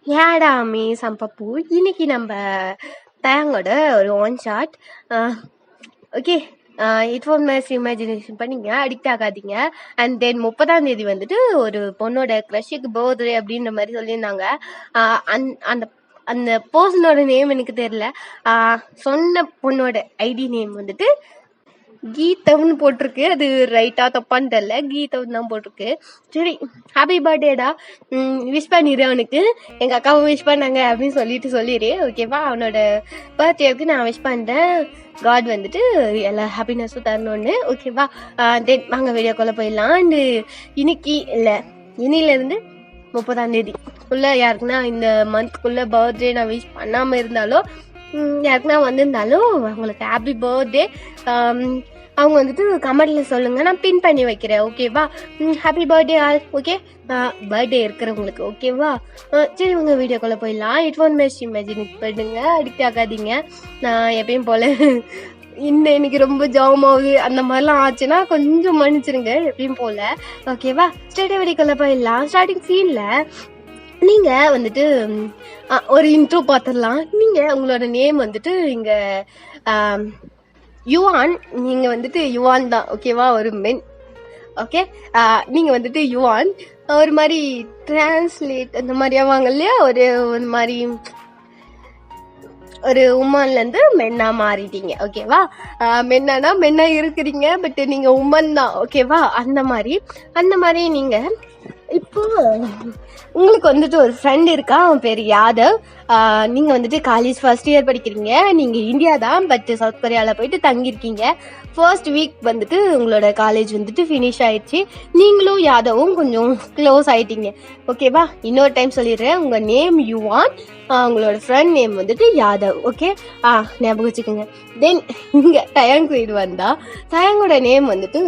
ஏடா சம்பப்பூ இன்னைக்கு நம்ம தேங்கோட ஒரு one shot. Okay, it one mess imagination பண்ணிங்க, அடிக்ட் ஆகாதீங்க. அண்ட் தென் 30ஆம் தேதி வந்துட்டு ஒரு பொண்ணோட க்ரஷுக்கு பர்த்டே அப்படின்ற மாதிரி சொல்லியிருந்தாங்க. அந்த அந்த பர்சனோட நேம் எனக்கு தெரியல. சொன்ன பொண்ணோட ஐடி நேம் வந்துட்டு கீதம்னு போட்டிருக்கு. அது ரைட்டா தப்பான்னு தெரியல, கீதம் தான் போட்டிருக்கு. சரி, ஹாப்பி பர்த்டேடா, விஷ் பண்ணிடு அவனுக்கு. எங்க அக்காவும் விஷ் பண்ணாங்க அப்படின்னு சொல்லிடு, ஓகேவா? அவனோட பர்த்டேவுக்கு நான் விஷ் பண்ணிட்டேன். காட் வந்துட்டு எல்லா ஹாப்பினஸும் தரணும்னு, ஓகேவா? தென் வாங்க வீடியோக்குள்ள போயிடலாம். அண்டு இன்னைக்கு இல்லை, இன்னிலேருந்து 30ஆம் தேதி உள்ள யாருக்குன்னா இந்த மந்த்குள்ள பர்த்டே நான் விஷ் பண்ணாம இருந்தாலும், யாருக்குன்னா வந்திருந்தாலும் அவங்களுக்கு ஹாப்பி பர்த்டே அவங்க வந்துட்டு கமெண்ட்ல சொல்லுங்க, நான் பின் பண்ணி வைக்கிறேன், ஓகேவா? Happy birthday all. Okay, birthday இருக்கிறவங்களுக்கு, ஓகேவா? சரி, உங்க வீடியோக்குள்ள போயிடலாம். இட் ஒன் மேஸ் இமேஜின் பண்ணுங்க, அடிக்ட் ஆகாதீங்க. நான் எப்பயும் போல இன்னைக்கு ரொம்ப ஜாம் ஆகுது அந்த மாதிரிலாம் ஆச்சுன்னா கொஞ்சம் மன்னிச்சிருங்க, எப்பயும் போல, ஓகேவா? ஸ்ட்ரெயிட்டா வீடியோக்குள்ள போயிடலாம். ஸ்டார்டிங் சீன்ல நீங்க வந்துட்டு ஒரு இன்ட்ரோ பார்த்துடலாம். நீங்க உங்களோட நேம் வந்துட்டு இங்க யுவான், நீங்க வந்துட்டு யுவான் தான், ஓகேவா? ஒரு மென், ஓகே. நீங்க வந்துட்டு யுவான் ஒரு மாதிரி டிரான்ஸ்லேட் அந்த மாதிரி ஆவாங்க இல்லையா, ஒரு மாதிரி ஒரு உமன்ல இருந்து மென்னா மாறிட்டீங்க, ஓகேவா? மென்னா இருக்கிறீங்க, பட் நீங்க உமன் தான், ஓகேவா? அந்த மாதிரி நீங்க இப்போ உங்களுக்கு வந்துட்டு ஒரு ஃப்ரெண்ட் இருக்கா, அவன் பேர் யாதவ். நீங்க வந்துட்டு காலேஜ் ஃபர்ஸ்ட் இயர் படிக்கிறீங்க. நீங்க இந்தியா தான், பட் சவுத் கொரியால போயிட்டு தங்கியிருக்கீங்க. ஃபர்ஸ்ட் வீக் வந்துட்டு உங்களோட காலேஜ் வந்துட்டு ஃபினிஷ் ஆயிடுச்சு. நீங்களும் யாதவும் கொஞ்சம் க்ளோஸ் ஆயிட்டீங்க, ஓகேவா? இன்னொரு டைம் சொல்லிடுறேன், உங்க நேம் யுவான், உங்களோட ஃப்ரெண்ட் நேம் வந்துட்டு யாதவ், ஓகே? ஞாபகம் வச்சுக்கோங்க. தென் இங்க டயாங் சைடு வந்தா டயாங்கோட நேம் வந்துட்டு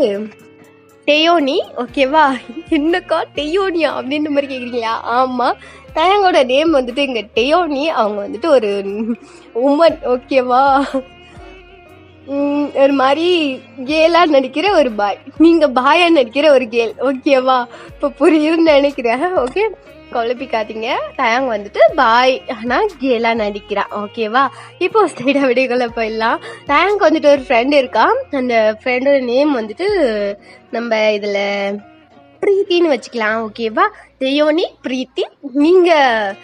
டெயோனி, ஓகேவா? என்னக்கா டெயோனியா அப்படின்ற மாதிரி கேட்குறீங்களா? ஆமாம், டயாங்கோட நேம் வந்துட்டு இங்கே டெயோனி. அவங்க வந்துட்டு ஒரு உமன், ஓகேவா? ஒரு மாதிரி கேலா நடிக்கிற ஒரு பாய், நீங்கள் பாயா நடிக்கிற ஒரு கேல், ஓகேவா? இப்போ புரியுதுன்னு நினைக்கிறேன், ஓகே? குழப்பிக்காதீங்க. டயாங் வந்துட்டு பாய் ஆனால் கேலா நடிக்கிறான், ஓகேவா? இப்போ ஸ்ட்ரைட்டா வீடியோக்குள்ள போயிடலாம். டயாங்க்கு வந்துட்டு ஒரு ஃப்ரெண்ட் இருக்கான். அந்த ஃப்ரெண்டோட நேம் வந்துட்டு நம்ம இதில் பிரீத்தின்னு வச்சுக்கலாம், ஓகேவா? தெயோனி, பிரீத்தி, நீங்கள்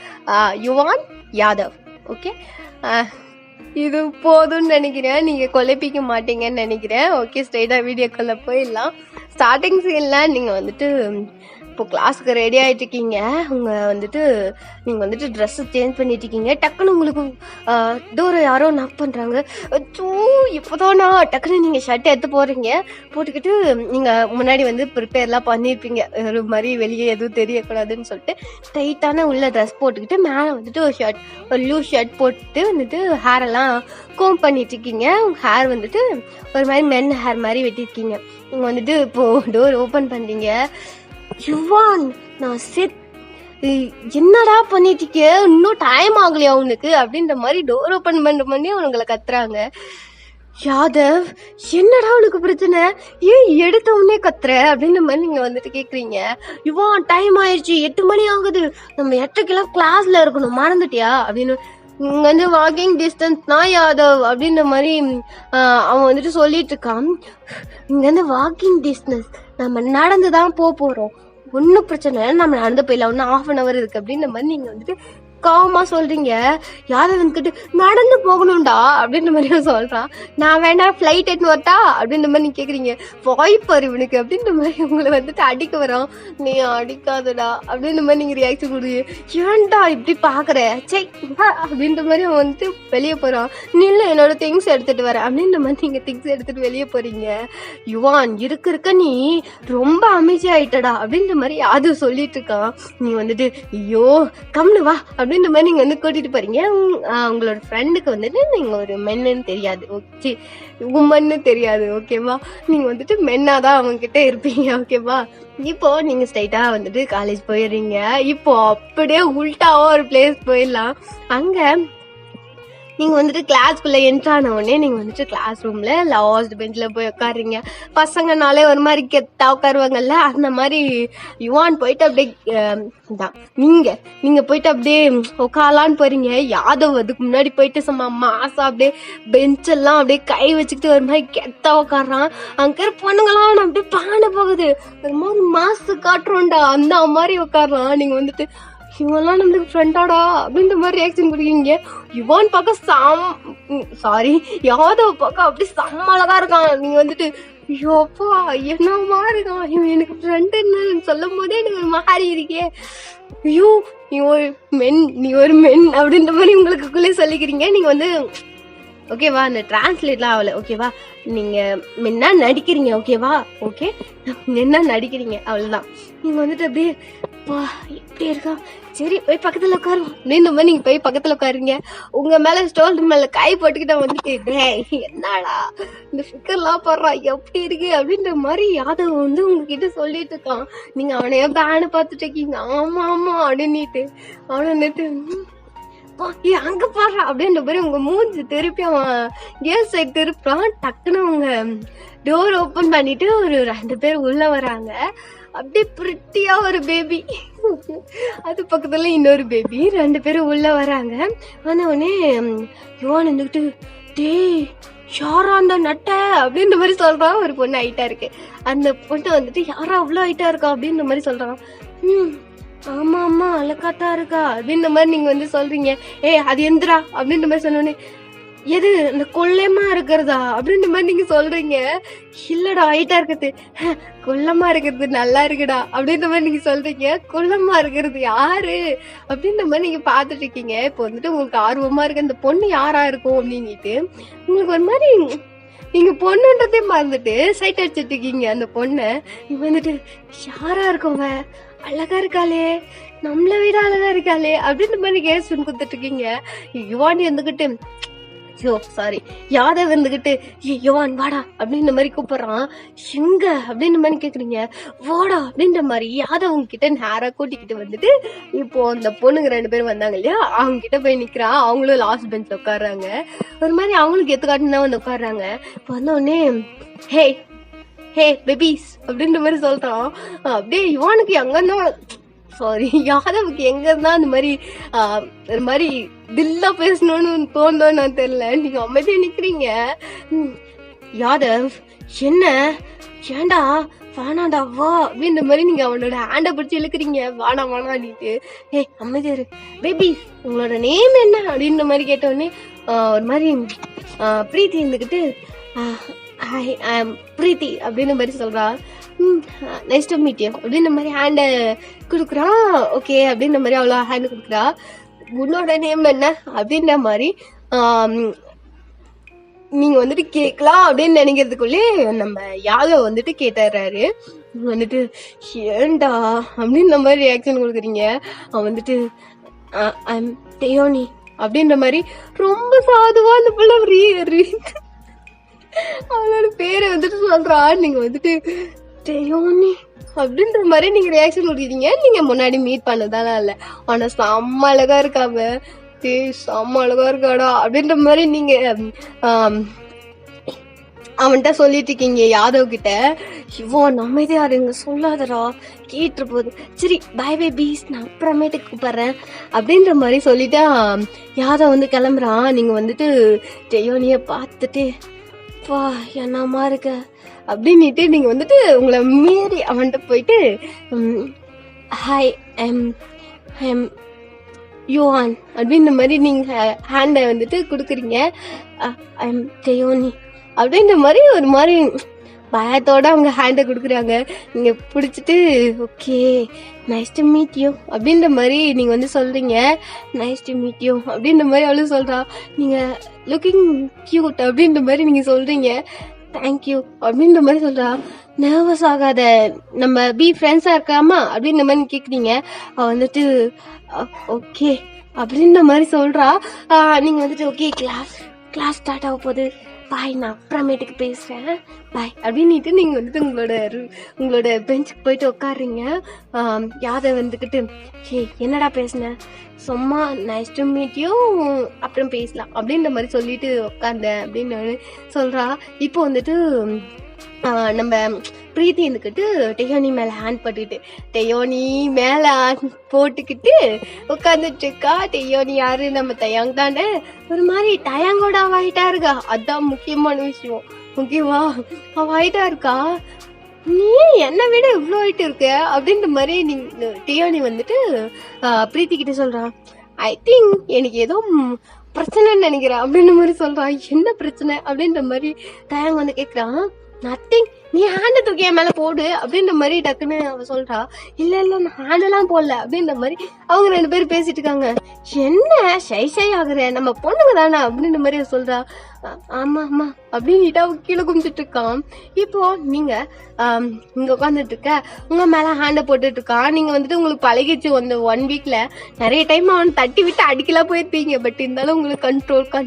யுவான், யாதவ், ஓகே? இது போதும்னு நினைக்கிறேன், நீங்கள் குழப்பிக்க மாட்டீங்கன்னு நினைக்கிறேன், ஓகே? ஸ்ட்ரைட்டாக வீடியோக்குள்ள போயிடலாம். ஸ்டார்டிங் சீனில் நீங்கள் வந்துட்டு இப்போ கிளாஸுக்கு ரெடி ஆகிட்டு இருக்கீங்க. நீங்கள் வந்துட்டு ட்ரெஸ்ஸு சேஞ்ச் பண்ணிட்டு இருக்கீங்க. டக்குன்னு உங்களுக்கு டோரை யாரோ நாக் பண்ணுறாங்க. அச்சோ, இப்போதானா டக்குன்னு நீங்கள் ஷர்ட் எடுத்து போட்டுக்கிட்டு நீங்கள் முன்னாடி வந்து ப்ரிப்பேர்லாம் பண்ணியிருப்பீங்க, ஒரு மாதிரி வெளியே எதுவும் தெரியக்கூடாதுன்னு சொல்லிட்டு டைட்டான உள்ள ட்ரெஸ் போட்டுக்கிட்டு மேலே வந்துட்டு ஒரு லூஸ் ஷர்ட் போட்டுட்டு வந்துட்டு ஹேரெல்லாம் கோம் பண்ணிட்டு இருக்கீங்க. ஹேர் வந்துட்டு ஒரு மாதிரி மென் ஹேர் மாதிரி வெட்டியிருக்கீங்க. நீங்கள் வந்துட்டு இப்போது டோர் ஓப்பன் பண்ணுறீங்க. யுவான், நான் என்னடா பண்ணிட்டீங்க, இன்னும் டைம் ஆகலையா உனக்கு அப்படின்ற மாதிரி டோர் ஓப்பன் பண்ணி உங்களை கத்துறாங்க. யாதவ், என்னடா உனக்கு பிரச்சனை, ஏன் எடுத்த உடனே கத்துற அப்படின்ற மாதிரி நீங்க வந்துட்டு கேக்குறீங்க. யுவான், டைம் ஆயிடுச்சு, 8 மணி ஆகுது, நம்ம 8க்கெல்லாம் கிளாஸ்ல இருக்கணும், மறந்துட்டியா அப்படின்னு. இங்க வந்து வாக்கிங் டிஸ்டன்ஸ் தான் யாதவ் அப்படின்ற மாதிரி அவன் வந்துட்டு சொல்லிட்டு இருக்கான். இங்க வந்து வாக்கிங் டிஸ்டன்ஸ், நம்ம நடந்துதான் போறோம், ஒன்னும் பிரச்சனை இல்லை, நம்ம நடந்து போயிடலாம், ஒன்னும் 1/2 hour இருக்கு அப்படின்ற மாதிரி நீங்க வந்துட்டு காமா சொல்றீங்க. யாதவன்கிட்ட நடந்து போகணும்டா அப்படின்ற மாதிரி சொல்றான். நான் வேண்டாம், ஃபிளைட் எடுத்து வரட்டா அப்படின்ற மாதிரி நீங்க கேக்குறீங்க. வாய்ப்பாரு இவனுக்கு அப்படின்ற மாதிரி உங்களை வந்துட்டு அடிக்க வரான். நீ அடிக்காதடா அப்படின்ற மாதிரி நீங்க ரியாக்ஷன் கொடுங்க. ஏன்டா இப்படி பாக்குற, சை அப்படின்ற மாதிரி அவன் வந்துட்டு வெளியே போறான். நீ இல்லை, என்னோட திங்ஸ் எடுத்துட்டு வர அப்படின்ற மாதிரி நீங்க திங்ஸ் எடுத்துட்டு வெளியே போறீங்க. யுவான், இருக்க நீ ரொம்ப அமைதியாயிட்டடா அப்படின்ற மாதிரி அது சொல்லிட்டு இருக்கான். நீ வந்துட்டு ஐயோ கம்னு வா அப்படின்ற மாதிரி நீங்க வந்து கூட்டிட்டு போறீங்க. உங்களோட ஃப்ரெண்டுக்கு வந்துட்டு நீங்க ஒரு மென்னு தெரியாது, ஓகே, உமன்னு தெரியாது, ஓகேவா? நீங்க வந்துட்டு மென்னாதான் அவங்க கிட்ட இருப்பீங்க, ஓகேவா? இப்போ நீங்க ஸ்ட்ரைட்டா வந்துட்டு காலேஜ் போயிடுறீங்க. இப்போ அப்படியே உல்டாவா ஒரு பிளேஸ் போயிடலாம். அங்க நீங்க வந்துட்டு கிளாஸ்க்குள்ள என்ட்ரு ஆன உடனே நீங்க வந்துட்டு கிளாஸ் ரூம்ல லாஸ்ட் பெஞ்ச்ல போய் உட்காருங்க. பசங்கனாலே ஒரு மாதிரி கெத்தா உட்காருவாங்கல்ல, அந்த மாதிரி யுவான் போயிட்டு அப்படியே தான் நீங்க போயிட்டு அப்படியே உட்காரலான்னு போறீங்க. யாதவ் அதுக்கு முன்னாடி போயிட்டு சும்மா மாசா அப்படியே பெஞ்செல்லாம் அப்படியே கை வச்சுக்கிட்டு ஒரு மாதிரி கெத்தா உட்காடுறான். அங்க பொண்ணுங்களாம் அப்படியே பானை போகுது, ஒரு மாதிரி மாசு காட்டுறோம்டா அந்த மாதிரி உட்காடுறான். நீங்க வந்துட்டு இவெல்லாம் நம்மளுக்கு ஃப்ரெண்டாடா அப்படின்ற மாதிரி ரியாக்ஷன் கொடுக்குறீங்க. யுவான் யாதவ் பார்க்க அப்படி செம்ம அழகா இருக்கான். நீங்க வந்துட்டு ஐயோப்பா என்னமா இருக்கான் இவன், எனக்கு ஃப்ரெண்டுன்னு சொல்லும் போதே எனக்கு ஒரு மாதிரி இருக்கே, ஐயோ நீ ஒரு மென் அப்படின்ற மாதிரி உங்களுக்குள்ளே சொல்லிக்கிறீங்க. நீங்க வந்து ஓகேவா, அந்த டிரான்ஸ்லேட்லாம் ஆகல ஓகேவா, நீங்க மென்னா நடிக்கிறீங்க ஓகேவா, ஓகே என்ன நடிக்கிறீங்க அவ்வளவுதான். நீங்க வந்துட்டு அப்படியே எப்படி இருக்கா, சரி போய் பக்கத்துல உட்காருவோம் அப்படின்ற மாதிரி நீங்க போய் பக்கத்துல உட்காருங்க. உங்க மேல ஸ்டோல் மேல கை போட்டுக்கிட்ட வந்துட்டு என்னடா இந்த ஃபிகர்லாம் போடுறா எப்படி இருக்கு அப்படின்ற மாதிரி யாதவ் வந்து உங்ககிட்ட சொல்லிட்டு இருக்கான். நீங்க அவனைய பேனு பார்த்துட்டு இருக்கீங்க. ஆமா ஆமா அப்படின்னுட்டு அவனுட்டு அங்க பாடுறா அப்படின்ற மாதிரி உங்க மூஞ்சி திருப்பி அவன் கேர்ள் சைட் திருப்பான். டக்குன்னு அவங்க டோர் ஓபன் பண்ணிட்டு ஒரு 2 பேர் உள்ள வராங்க. அப்படியே பிரிட்டியா ஒரு பேபி, அது பக்கத்துல இன்னொரு பேபி, 2 பேரும் உள்ள வராங்க. வந்த உடனே யுவான் இருந்துகிட்டு டேய் யாரா அந்த நட்டை அப்படின்ற மாதிரி சொல்றான். ஒரு பொண்ணு ஹைட்டா இருக்கு, அந்த பொண்ணு வந்துட்டு யாரா அவ்வளோ ஹைட்டா இருக்கா அப்படின்ற மாதிரி சொல்றான். ஆமா ஆமா அழகாத்தான் இருக்கா அப்படின்ற மாதிரி நீங்க வந்து சொல்றீங்க. அது எந்திரா அப்படின்ற மாதிரி சொன்னோடனே எது இந்த கொள்ளமா இருக்கிறதா அப்படின்ற மாதிரி நீங்க சொல்றீங்க. இல்லடா ஹைட்டா இருக்கிறது, கொள்ளமா இருக்கிறது நல்லா இருக்குடா அப்படின்ற மாதிரி நீங்க சொல்றீங்க. கொள்ளமா இருக்கிறது யாரு அப்படின்ற மாதிரி நீங்க பாத்துட்டு இருக்கீங்க. இப்போ வந்துட்டு உங்களுக்கு ஆர்வமா இருக்கு அந்த பொண்ணு யாரா இருக்கும் அப்படின்னுட்டு. உங்களுக்கு ஒரு மாதிரி நீங்க பொண்ணுன்றதே மறந்துட்டு சைட் அடிச்சுட்டு இருக்கீங்க அந்த பொண்ணை. நீங்க வந்துட்டு யாரா இருக்கவங்க, அழகா இருக்காளே, நம்மள விட அழகா இருக்காளே அப்படின்ற மாதிரி கேஸ் கொடுத்துட்டு இருக்கீங்க. யுவான் இருந்துகிட்டு யாதவ் இருந்துகிட்டு யுவான் வாடா அப்படின்ற மாதிரி கூப்பிடுறான். எங்க அப்படின்ற மாதிரி கேக்குறீங்க. வாடா அப்படின்ற மாதிரி யாதவ் உங்ககிட்ட நேரா கூட்டிக்கிட்டு வந்துட்டு இப்போ அந்த பொண்ணுங்க 2 பேரும் வந்தாங்க இல்லையா, அவங்க கிட்ட போய் நிக்கிறான். அவங்களும் லாஸ்ட் பெஞ்ச்ல உட்காடுறாங்க. ஒரு மாதிரி அவங்களுக்கு எத்துக்காட்டுனா வந்து உட்காடுறாங்க. இப்போ வந்த உடனே ஹே பேபிஸ் அப்படின்ற மாதிரி சொல்றான். அப்படியே யுவானுக்கு எங்கன்னா யாதவுக்கு எங்க இருந்தா அந்த மாதிரி ஒரு மாதிரி தில்லா பேசணும்னு தோணுதோன்னு நான் தெரியல. நீங்க அமைதியா நிக்கிறீங்க. யாதவ் என்ன ஏண்டா வானாடா வா அப்படின்ற மாதிரி நீங்க அவனோட ஹேண்டை பிடிச்சி இழுக்கிறீங்க. வானா வானாடிட்டு அமைதியா இரு. பேபிஸ் உங்களோட நேம் என்ன அப்படின்ற மாதிரி கேட்டோடனே ஒரு மாதிரி பிரீத்தி இருந்துகிட்டு ஐ ஆம் பிரீத்தி அப்படின்ற மாதிரி சொல்றா. நைஸ் டு மீட் யூ அப்படின்ற மாதிரி ஹேண்டை கொடுக்குறான். ஓகே அப்படின்ற மாதிரி அவ்வளோ ஹேண்டு கொடுக்குறா. உன்னோட நேம் என்ன அப்படின்ற மாதிரி நீங்க வந்துட்டு கேட்கலாம் அப்படின்னு நினைக்கிறதுக்குள்ளே நம்ம யாதவ் வந்துட்டு கேட்டுறாரு. வந்துட்டு ஏண்டா அப்படின்ற மாதிரி ரியாக்ஷன் கொடுக்குறீங்க. அவன் வந்துட்டு ஐம் டெயோனி அப்படின்ற மாதிரி ரொம்ப சாதுவா அந்த பிள்ளை அவனோட பேரை வந்துட்டு சொல்றா. நீங்க வந்துட்டு டெயோனி அப்படின்ற மாதிரி நீங்க ரியாக்ஷன் கொடுக்குறீங்க. நீங்க முன்னாடி மீட் பண்ணதானா இல்ல, ஆனா செம்ம அழகா இருக்காம செம்ம அழகா இருக்காடா அப்படின்ற மாதிரி நீங்க அவன்கிட்ட சொல்லிட்டு இருக்கீங்க யாதவ் கிட்ட. இவன் அமைதியா இருங்க சொல்லாதடா கேட்டு போகுது. சரி பை பேபிஸ் நான் அப்புறமேட்டுக்கு கூப்பிடுறேன் அப்படின்ற மாதிரி சொல்லிட்டு யாதவ் வந்து கிளம்புறான். நீங்க வந்துட்டு டெயோனிய பார்த்துட்டு வா என்னமா இருக்க அப்படின்னுட்டு நீங்க வந்துட்டு உங்களை மீறி அவன்கிட்ட போயிட்டு ஹாய் ஐம் யுவான் அப்படின்ற மாதிரி நீங்க ஹேண்டை வந்துட்டு கொடுக்குறீங்க. ஐம் டெயோனி அப்படின்ற மாதிரி ஒரு மாதிரி பயத்தோட அவங்க ஹேண்டை கொடுக்குறாங்க. நீங்க பிடிச்சிட்டு okay nice to meet you அப்படின்ற மாதிரி நீங்க வந்து சொல்றீங்க. நைஸ் டு மீட் யூ அப்படின்ற மாதிரி அவளும் சொல்றா. நீங்க லுக்கிங் கியூட் அப்படின்ற மாதிரி நீங்க சொல்றீங்க. தேங்க்யூ அப்படின்ற மாதிரி சொல்றா. நர்வஸ் ஆகாத, நம்ம பி ஃப்ரெண்ட்ஸா இருக்காமா அப்படின்ற மாதிரி கேக்குறீங்க. அவ வந்துட்டு ஓகே அப்படின்ற மாதிரி சொல்றா. நீங்க வந்துட்டு ஓகே கிளாஸ் ஸ்டார்ட் ஆக போகுது பாய், நான் அப்புறமேட்டுக்கு பேசுறேன், பாய் அப்படின்னுட்டு நீங்க வந்துட்டு உங்களோட பெஞ்சுக்கு போயிட்டு உட்காடுறீங்க. யாதவ் வந்துக்கிட்டு, என்னடா பேசுன, சும்மா நைஸ் டு மீட் யூ, அப்புறம் பேசலாம் அப்படின்ற மாதிரி சொல்லிட்டு உட்காந்தேன் அப்படின்னு சொல்றா. இப்போ வந்துட்டு நம்ம பிரீத்தி இருந்துக்கிட்டு டெயோனி மேலே ஹேண்ட் போட்டுக்கிட்டு டெயோனி மேலே ஹேண்ட் போட்டுக்கிட்டு உட்காந்துட்டு இருக்கா. டெயோனி யாரு, நம்ம தயாங் தானே. ஒரு மாதிரி தயாங்கோட அவ ஆயிட்டா இருக்கா, அதான் முக்கியமான விஷயம். ஓகேவா, அவ ஆயிட்டா இருக்கா. நீ என்னை விட இவ்வளோ ஆயிட்டு இருக்க அப்படின்ற மாதிரி டெயோனி வந்துட்டு பிரீத்தி கிட்ட சொல்றான். ஐ திங்க் எனக்கு ஏதோ பிரச்சனைன்னு நினைக்கிறேன் அப்படின்ற மாதிரி சொல்றான். என்ன பிரச்சனை அப்படின்ற மாதிரி தயாங் வந்து கேட்குறான். நத்திங், நீ ஹேண்டை தூக்கி என் மேல போடு அப்படின்ற மாதிரி டக்குன்னு அவ சொல்றா. இல்ல நான் ஹேண்டெல்லாம் போடல அப்படின்ற மாதிரி அவங்க 2 பேரும் பேசிட்டு இருக்காங்க. என்ன ஷை ஆகுற, நம்ம பொண்ணுங்க தானே அப்படின்ற மாதிரி சொல்றா. ஆமா அப்படின்ட்டு அவ கீழே குமிச்சிட்டு இருக்கான். இப்போ நீங்க இங்க உட்காந்துட்டு இருக்க, உங்க மேல ஹேண்டை போட்டுட்டு இருக்கான். நீங்க வந்துட்டு உங்களுக்கு பழகிடுச்சு. அந்த 1 வீக்ல நிறைய டைம் அவன் தட்டி விட்டு அடிக்கலாம் போயிருப்பீங்க. பட் இருந்தாலும் உங்களுக்கு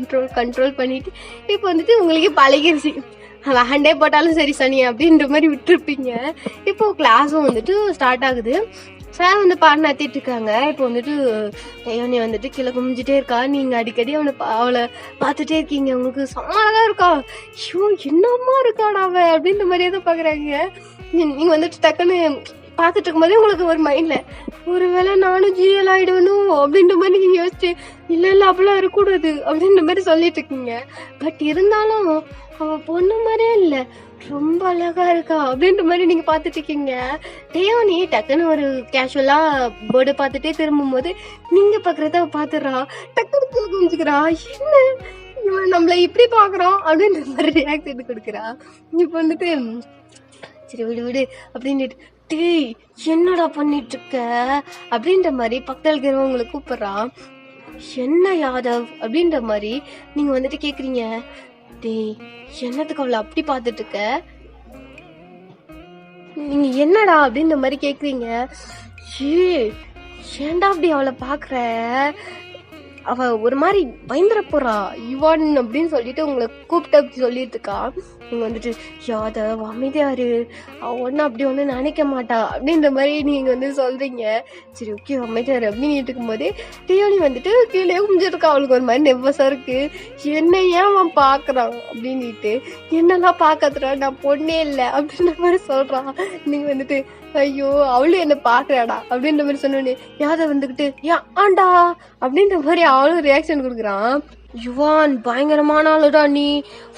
கண்ட்ரோல் பண்ணிட்டு இப்போ வந்துட்டு உங்களுக்கு பழகிடுச்சு. அவன் ஹேண்டே போட்டாலும் சரி சனி அப்படின்ற மாதிரி விட்டுருப்பீங்க. இப்போ கிளாஸும் வந்துட்டு ஸ்டார்ட் ஆகுது. சார் வந்து பாட்டு நடத்திட்டு இருக்காங்க. இப்போ வந்துட்டு டெயோனி வந்துட்டு கீழே குமிஞ்சிட்டே இருக்கா. நீங்க அடிக்கடி அவளை பார்த்துட்டே இருக்கீங்க. உங்களுக்கு சமாளா இருக்கா, ஐயோ என்னம்மா இருக்காடா அவ அப்படின்ற மாதிரியே தான் பாக்குறாங்க. நீங்க வந்துட்டு டக்குன்னு பார்த்துட்டு இருக்கும் போதே உங்களுக்கு ஒரு மைண்ட்ல, ஒருவேளை நானும் ஜிஎல் ஆயிடணும் அப்படின்ற மாதிரி நீங்க யோசிச்சு, இல்ல அப்படிலாம் இருக்கக்கூடாது அப்படின்ற மாதிரி சொல்லிட்டு இருக்கீங்க. பட் இருந்தாலும் அவ பொண்ணு மாதிரியே இல்ல, ரொம்ப அழகா இருக்கா அப்படின்ற மாதிரி நீங்க பாத்துட்டு இருக்கீங்க. டெயோனி டக்குன்னு ஒரு கேஷுவலா போர்டை பார்த்துட்டே திரும்பும் போது நீங்க பாக்குறத பாத்துறா. டக்குனு குமிஞ்சுக்கிறா. என்ன இவன் நம்மள இப்படி பாக்குறான் அப்படின்ற மாதிரி ரியாக்ஷன் கொடுக்குறா. இப்ப வந்துட்டு சரி விடு அப்படின்ட்டு, டேய் என்னடா பண்ணிட்டு இருக்க அப்படின்ற மாதிரி பக்கத்துல இருக்கிறவங்களை கூப்பிடுறான். என்ன யாதவ் அப்படின்ற மாதிரி நீங்க வந்துட்டு கேக்குறீங்க. டேய் என்னத்துக்கு அவளை அப்படி பாத்துட்டு இருக்க, நீங்க என்னடா அப்படின்ற மாதிரி கேக்குறீங்க. ஏன்டா அப்படி அவளை பாக்குற, அவ ஒரு மாதிரி பயந்துட போறா இவான் அப்படின்னு சொல்லிட்டு உங்களை கூப்பிட்டு அப்படி சொல்லிட்டு இருக்கா. நீங்க வந்துட்டு யாதவ் அமைதியாரு, அவ ஒன்னும் அப்படி ஒன்னும் நினைக்க மாட்டா அப்படின்ற மாதிரி நீங்க வந்து சொல்றீங்க. சரி ஓகே அமைதியாரு அப்படின்னு இருக்கும் போதே டெயோனி வந்துட்டு கீழே குமிஞ்சிருக்கா. அவளுக்கு ஒரு மாதிரி நெவ்வசா இருக்கு. என்ன ஏன் அவன் பாக்குறான் அப்படின்ட்டு, என்னெல்லாம் பாக்கத்துறா, நான் பொண்ணே இல்லை அப்படின்ற மாதிரி சொல்றான். நீங்க வந்துட்டு ஐயோ அவளும் என்ன பாக்குறாடா அப்படின்ற மாதிரி சொன்னோடனே யாதவ் வந்துகிட்டு ஆண்டா அப்படின்ற மாதிரி அவளும் ரியாக்ஷன் கொடுக்குறான். யுவான் பயங்கரமான ஆளுடா, நீ